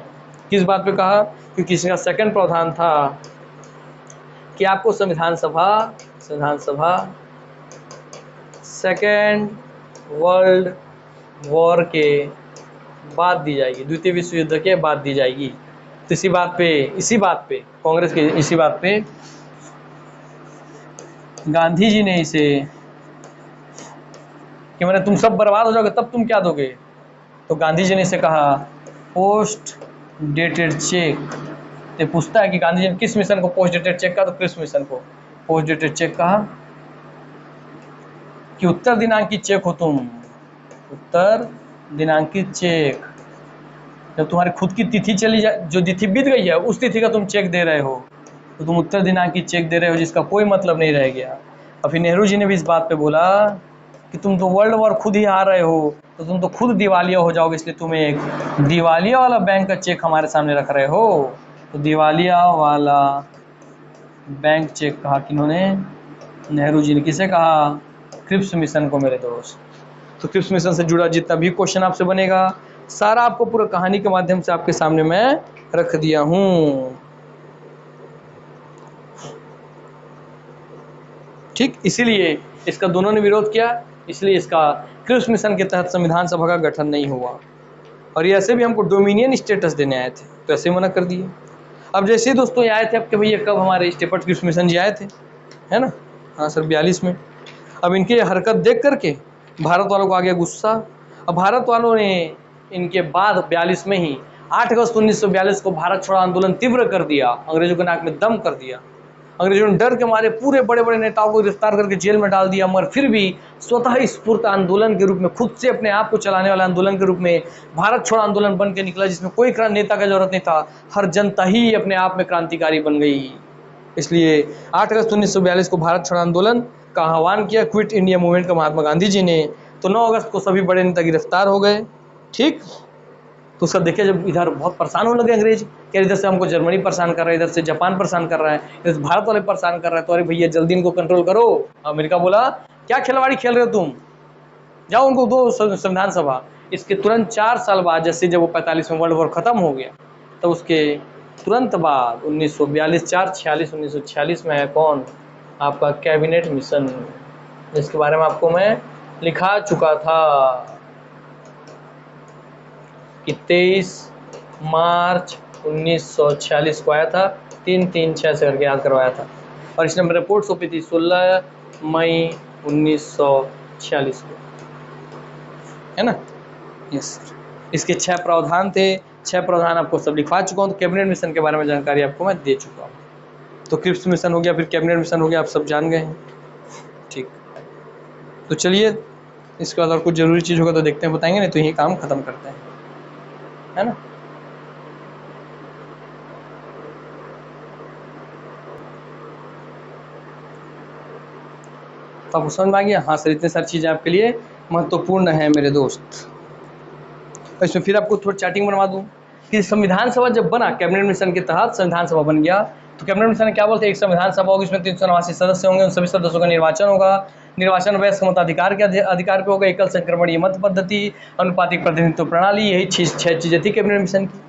किस बात पे कहा, क्योंकि इसका सेकंड प्रावधान था कि आपको संविधान सभा सेकेंड वर्ल्ड वॉर के बाद दी जाएगी, द्वितीय विश्व युद्ध के बाद दी जाएगी। तो इसी बात पे कांग्रेस के इसी बात पे गांधी जी ने इसे कि मैंने तुम सब बर्बाद हो जाओगे तब तुम क्या दोगे, तो गांधी जी ने इसे कहा पोस्ट डेटेड चेक। तो पूछता है कि गांधी जी ने किस मिशन को पोस्ट डेटेड चेक कहा, तो क्रिप्स मिशन को पोस्ट डेटेड चेक कहा कि उत्तर दिनांकित चेक हो तुम, उत्तर दिनांकित चेक। जब तुम्हारी खुद की तिथि चली जाए, जो तिथि बीत गई है उस तिथि का तुम चेक दे रहे हो, तो तुम उत्तर दिनांकित चेक दे रहे हो जिसका कोई मतलब नहीं रह गया। और फिर नेहरू जी ने भी इस बात पे बोला कि तुम तो वर्ल्ड वॉर खुद ही हार रहे हो, तो तुम तो खुद दिवालिया हो जाओगे, इसलिए तुम एक दिवालिया वाला बैंक का चेक हमारे सामने रख रहे हो। तो दिवालिया वाला बैंक चेक कहा किन्होंने, नेहरू जी ने। किसे कहा, क्रिप्स मिशन को मेरे दोस्त। तो क्रिप्स मिशन से जुड़ा जितना भी क्वेश्चन आपसे बनेगा सारा आपको पूरा कहानी के माध्यम से आपके सामने मैं रख दिया हूँ, ठीक। इसीलिए इसका दोनों ने विरोध किया, इसलिए इसका क्रिप्स मिशन के तहत संविधान सभा का गठन नहीं हुआ। और ये ऐसे भी हमको डोमिनियन स्टेटस देने आए थे, तो ऐसे मना कर दिए। अब जैसे ही दोस्तों ये आए थे आपके भैया, कब हमारे स्टेफर्ड क्रिप्स मिशन जी आए थे, है ना, हाँ सर 42 में। अब इनकी हरकत देख करके भारत वालों को आ गया गुस्सा। अब भारत वालों ने इनके बाद 42 में ही 8 अगस्त 1942 को भारत छोड़ो आंदोलन तीव्र कर दिया, अंग्रेजों के नाक में दम कर दिया। अंग्रेजों ने डर के मारे पूरे बड़े बड़े नेताओं को गिरफ्तार करके जेल में डाल दिया, मगर फिर भी स्वतः स्फूर्त आंदोलन के रूप में, खुद से अपने आप को चलाने वाला आंदोलन के रूप में भारत छोड़ो आंदोलन बन के निकला, जिसमें कोई नेता का जरूरत नहीं था, हर जनता ही अपने आप में क्रांतिकारी बन गई। इसलिए 8 अगस्त 1942 को भारत छोड़ो आंदोलन का आह्वान किया क्विट इंडिया मूवमेंट का महात्मा गांधी जी ने। तो 9 अगस्त को सभी बड़े नेता गिरफ्तार हो गए, ठीक। तो उसका देखिए, जब इधर बहुत परेशान होने लगे अंग्रेज, कि इधर से हमको जर्मनी परेशान कर रहा है, इधर से जापान परेशान कर रहा है, इधर से भारत वाले परेशान कर रहा है, तो अरे भैया जल्दी इनको कंट्रोल करो। अमेरिका बोला क्या खिलवाड़ी खेल रहे हो तुम, जाओ उनको दो संविधान सभा। इसके तुरंत 4 साल बाद, जैसे जब वो 45वें वर्ल्ड वॉर खत्म हो गया, तो उसके तुरंत बाद 1942 446 1946 में है कौन, आपका कैबिनेट मिशन, जिसके बारे में आपको मैं लिखा चुका था कि 23 मार्च 1946 को आया था, 3-3-6 से करके याद करवाया था, और इसने मेरी रिपोर्ट सौंपी थी 16 मई 1946 को, है ना। यस, इसके 6 प्रावधान थे, 6 प्रावधान आपको सब लिखवा चुका हूँ। तो कैबिनेट मिशन के बारे में जानकारी आपको मैं दे चुका हूँ। तो क्रिप्स मिशन हो गया, फिर कैबिनेट मिशन हो गया, आप सब जान गए हैं, ठीक। तो चलिए, इसके बाद और कुछ जरूरी चीज़ होगा तो देखते हैं, बताएंगे, नहीं तो यही काम खत्म करते हैं, है ना। तो आपको समझ में आ गया? हाँ सर, इतनी सारी चीज़ें आपके लिए महत्वपूर्ण है मेरे दोस्त। तो इसमें फिर आपको थोड़ा चैटिंग बनवा दूँ कि संविधान सभा जब बना, कैबिनेट मिशन के तहत संविधान सभा बन गया, तो कैबिनेट मिशन ने क्या बोलते हैं, एक संविधान सभा होगी, इसमें 389 सदस्य होंगे, उन सभी सदस्यों का निर्वाचन होगा, निर्वाचन वयस्क मताधिकार के अधिकार पे होगा, एकल संक्रमणीय मत पद्धति, अनुपातिक प्रतिनिधित्व प्रणाली, यही 6 चीज़ें थी कैबिनेट मिशन की।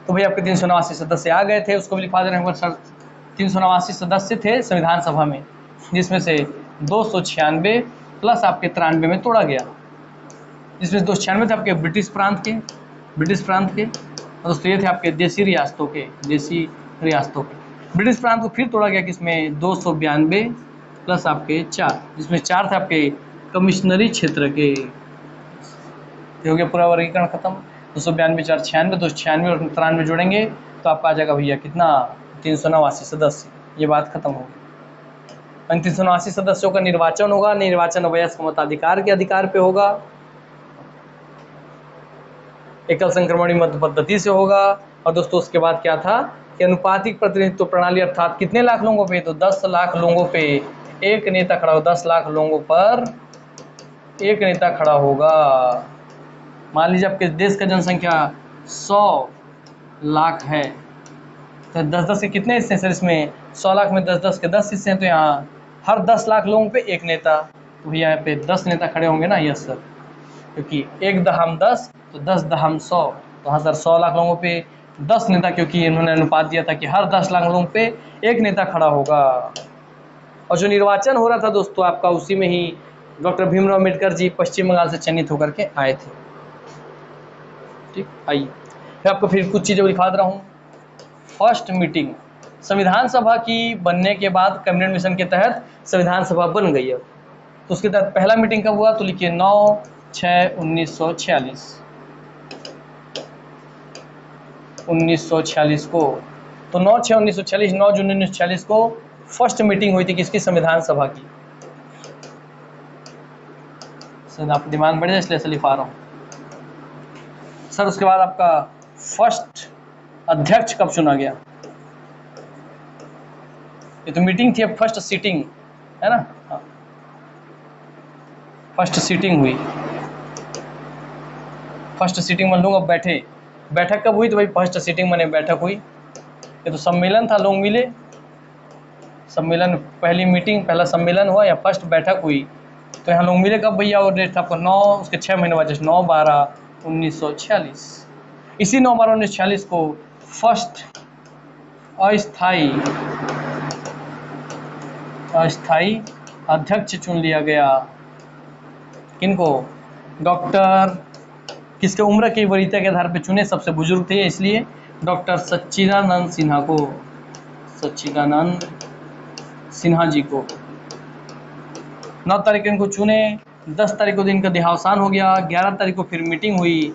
तो भाई आपके 389 सदस्य आ गए थे, उसको भी लिखवा देना सर। 389 सदस्य थे संविधान सभा में, जिसमें से 296 प्लस आपके 93 में तोड़ा गया, जिसमें 296 थे आपके ब्रिटिश प्रांत के, और दोस्तों ये थे आपके देसी रियासतों के, ब्रिटिश प्रांत को फिर तोड़ा गया किसमें, 292 प्लस आपके 4, जिसमें 4 थे आपके कमिश्नरी क्षेत्र के। हो गया पूरा वर्गीकरण खत्म। 292 4 96, 296 और 93 जोड़ेंगे तो आपका आ जाएगा भैया कितना, 389 सदस्य। ये बात खत्म हो गई। 389 सदस्यों का निर्वाचन होगा, निर्वाचन वयस्क मताधिकार के अधिकार पे होगा, एकल संक्रमणीय मत पद्धति से होगा। और दोस्तों उसके बाद क्या था कि अनुपातिक प्रतिनिधित्व प्रणाली, अर्थात कितने लाख लोगों पे, तो 10 लाख लोगों पे एक नेता खड़ा होगा, 10 लाख लोगों पर एक नेता खड़ा होगा। मान लीजिए आपके देश का जनसंख्या 100 लाख है, तो 10-10 के कितने हिस्से हैं सर इसमें, 100 लाख में 10-10 के 10 हिस्से हैं, तो यहाँ हर 10 लाख लोगों पे एक नेता, तो भैया यहाँ पे 10 नेता खड़े होंगे ना। यस सर, क्योंकि 1 दहम 10 तो 10 दहम 100, तो हाँ सर 100 लाख लोगों पे 10 नेता, क्योंकि इन्होंने अनुपात दिया था कि हर 10 लाख लोगों पे एक नेता खड़ा होगा। और जो निर्वाचन हो रहा था दोस्तों आपका, उसी में ही डॉक्टर भीमराव अम्बेडकर जी पश्चिम बंगाल से चयनित होकर के आए थे। ठीक, आइए मैं आपको फिर कुछ चीज़ें दिखा दे रहा हूँ। फर्स्ट मीटिंग संविधान सभा की बनने के बाद, कैबिनेट मिशन के तहत संविधान सभा बन गई है, तो उसके तहत पहला मीटिंग कब हुआ, तो लिखिए 9/6/1946 1946 को। तो 9/6/1946 9 जून 1946 को फर्स्ट मीटिंग हुई थी किसकी, संविधान सभा की। सर आप दिमाग बढ़ जाए इसलिए ऐसे लिखा रहा हूँ सर। उसके बाद आपका फर्स्ट अध्यक्ष कब चुना गया, ये तो मीटिंग थी, अब फर्स्ट सीटिंग है ना। हाँ, फर्स्ट सीटिंग हुई, फर्स्ट सीटिंग मान लूँगा, बैठे, बैठक कब हुई, तो भाई फर्स्ट सीटिंग माने बैठक हुई। ये तो सम्मेलन था, लोग मिले, सम्मेलन, पहली मीटिंग, पहला सम्मेलन हुआ या फर्स्ट बैठक हुई, तो यहाँ लोग मिले कब भैया, और डेट था आपको 9, उसके 6 महीने बाद 9/12/1946। इसी 9/12/1946 को फर्स्ट अस्थाई अध्यक्ष चुन लिया गया। किनको, डॉक्टर, किसके उम्र की वरीयता के आधार पर चुने, सबसे बुजुर्ग थे इसलिए डॉक्टर सच्चिदानंद सिन्हा को, सच्चिदानंद सिन्हा जी को 9 तारीख इनको चुने, 10 तारीख को दिन का देहावसान हो गया, 11 तारीख को फिर मीटिंग हुई,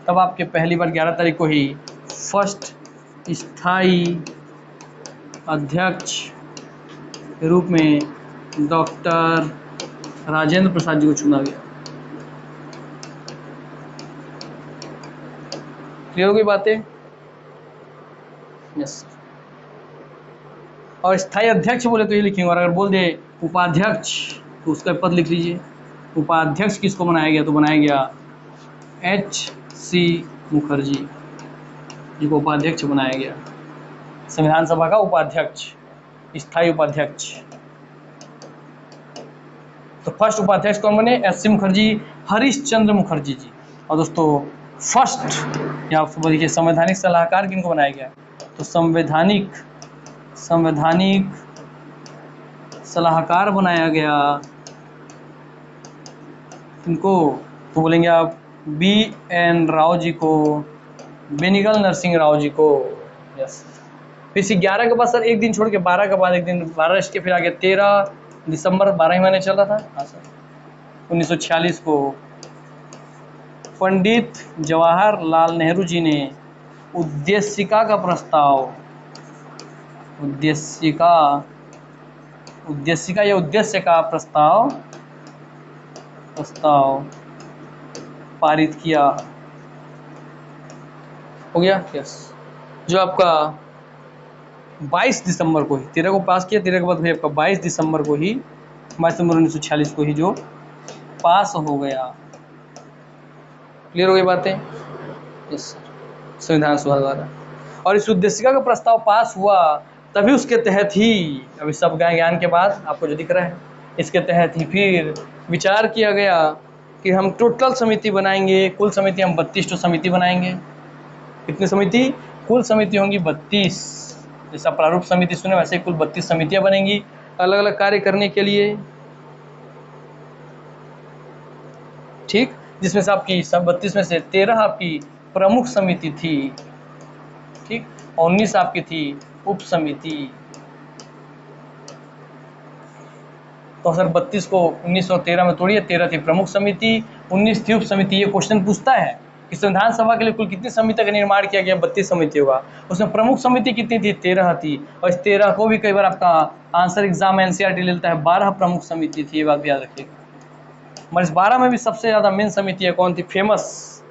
तब आपके पहली बार 11 तारीख को ही फर्स्ट स्थायी अध्यक्ष के रूप में डॉक्टर राजेंद्र प्रसाद जी को चुना गया। क्लियर हो गई बातें? यस। और स्थायी अध्यक्ष बोले तो ये लिखेंगे, और अगर बोल दे उपाध्यक्ष तो उसका पद लिख लीजिए। उपाध्यक्ष किसको बनाया गया, तो बनाया गया H.C. मुखर्जी जी को उपाध्यक्ष बनाया गया, संविधान सभा का उपाध्यक्ष, स्थायी उपाध्यक्ष। तो फर्स्ट उपाध्यक्ष कौन बने? एस.सी. मुखर्जी, हरीश चंद्र मुखर्जी जी। और दोस्तों फर्स्ट या बोलिए संवैधानिक सलाहकार किनको बनाया गया? तो संवैधानिक सलाहकार बनाया गया इनको, तो बोलेंगे आप B.N. राव जी को, बेनिगल नरसिंह राव जी को। यस। फिर से 11 के बाद सर एक दिन छोड़ के 12 के बाद एक दिन, 12 इसके फिर आगे 13 दिसंबर 12 ही महीने चल रहा था। हाँ सर, 1946 को पंडित जवाहरलाल नेहरू जी ने उद्देशिका का प्रस्ताव, उद्देशिका या उद्देश्य का प्रस्ताव पारित किया। हो गया? यस। जो आपका 22 दिसंबर को ही, 13 को पास किया, 13 के बाद फिर आपका 22 दिसंबर 1946 को ही जो पास हो गया। क्लियर हो गई बातें? यस सर, संविधान सभा द्वारा। और इस उद्देशिका का प्रस्ताव पास हुआ तभी उसके तहत ही, अभी सब ज्ञान के बाद आपको जो दिख रहा है, इसके तहत ही फिर विचार किया गया कि हम टोटल समिति बनाएंगे। कुल समिति हम 32 समिति बनाएंगे। कितनी समिति? कुल समिति होंगी 32। जैसा प्रारूप समिति सुने वैसे ही कुल 32 समितियां बनेंगी अलग अलग कार्य करने के लिए। ठीक, जिसमें से आपकी सब 32 में से 13 आपकी प्रमुख समिति थी, ठीक, और 19 आपकी थी उप समिति। तो सर 32 को 19 और 13 में तोड़िए, 13 थी प्रमुख समिति, 19 थी उप समिति। ये क्वेश्चन पूछता है कि संविधान सभा के लिए कुल कितनी समिति का निर्माण किया गया? 32 समिति होगा। उसमें प्रमुख समिति कितनी थी? 13 थी। और इस 13 को भी कई बार आपका आंसर एग्जाम एनसीईआरटी लेता है। 12 प्रमुख समिति थी, ये बात भी याद रखिएगा। मगर इस 12 में भी सबसे ज़्यादा मेन समितियाँ कौन थी? फेमस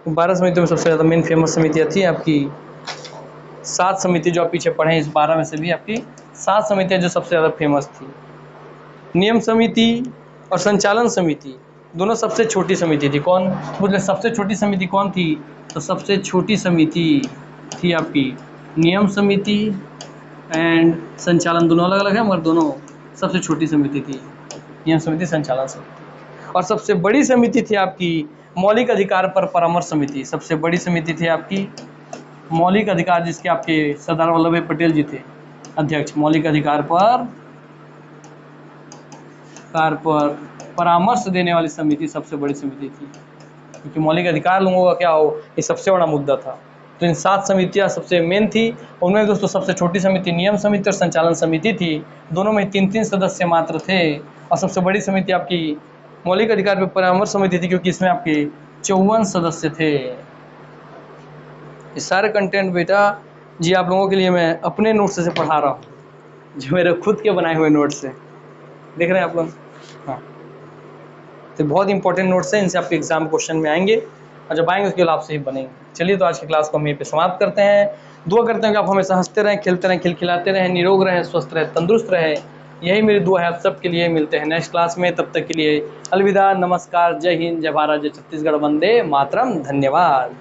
12 समितियों में सबसे ज़्यादा मेन फेमस समितियाँ थी आपकी 7 समिति जो आप पीछे पढ़े, इस 12 में से भी आपकी 7 समितियाँ जो सबसे ज़्यादा फेमस थी। नियम समिति और संचालन समिति दोनों सबसे छोटी समिति थी। कौन? बोले सबसे छोटी समिति कौन थी? तो सबसे छोटी समिति थी आपकी नियम समिति एंड संचालन, दोनों अलग अलग है मगर दोनों सबसे छोटी समिति थी नियम समिति, संचालन समिति। और सबसे बड़ी समिति थी आपकी मौलिक अधिकार पर परामर्श समिति। सबसे बड़ी समिति थी आपकी मौलिक अधिकार, जिसके आपके सरदार वल्लभ भाई पटेल जी थे अध्यक्ष। मौलिक अधिकार पर परामर्श देने वाली समिति सबसे बड़ी समिति थी, क्योंकि मौलिक अधिकार लोगों का क्या हो, ये सबसे बड़ा मुद्दा था। तो इन 7 समितियां सबसे मेन थी। उनमें दोस्तों सबसे छोटी समिति नियम समिति और संचालन समिति थी। दोनों में 3-3 सदस्य मात्र थे। और सबसे बड़ी समिति आपकी मौलिक अधिकार पर परामर्श समिति थी, क्योंकि इसमें आपके 54 सदस्य थे। ये सारे कंटेंट बेटा जी आप लोगों के लिए मैं अपने नोट से पढ़ा रहा हूँ, जो मेरे खुद के बनाए हुए नोट से। देख रहे हैं आप लोग? हाँ, तो बहुत इंपॉर्टेंट नोट्स हैं, इनसे आपके एग्जाम क्वेश्चन में आएंगे, और जब आएंगे उसके लिए आपसे ही बनेंगे। चलिए तो आज की क्लास को हम यहीं पे समाप्त करते हैं। दुआ करते हैं कि आप हमेशा हंसते रहें, खेलते रहें, खिलखिलाते रहें, निरोग रहें, स्वस्थ रहें, तंदुरुस्त रहें। यही मेरी दुआ है आप सबके लिए। मिलते हैं नेक्स्ट क्लास में, तब तक के लिए अलविदा, नमस्कार, जय हिंद, जय भारत, जय छत्तीसगढ़, वंदे मातरम, धन्यवाद।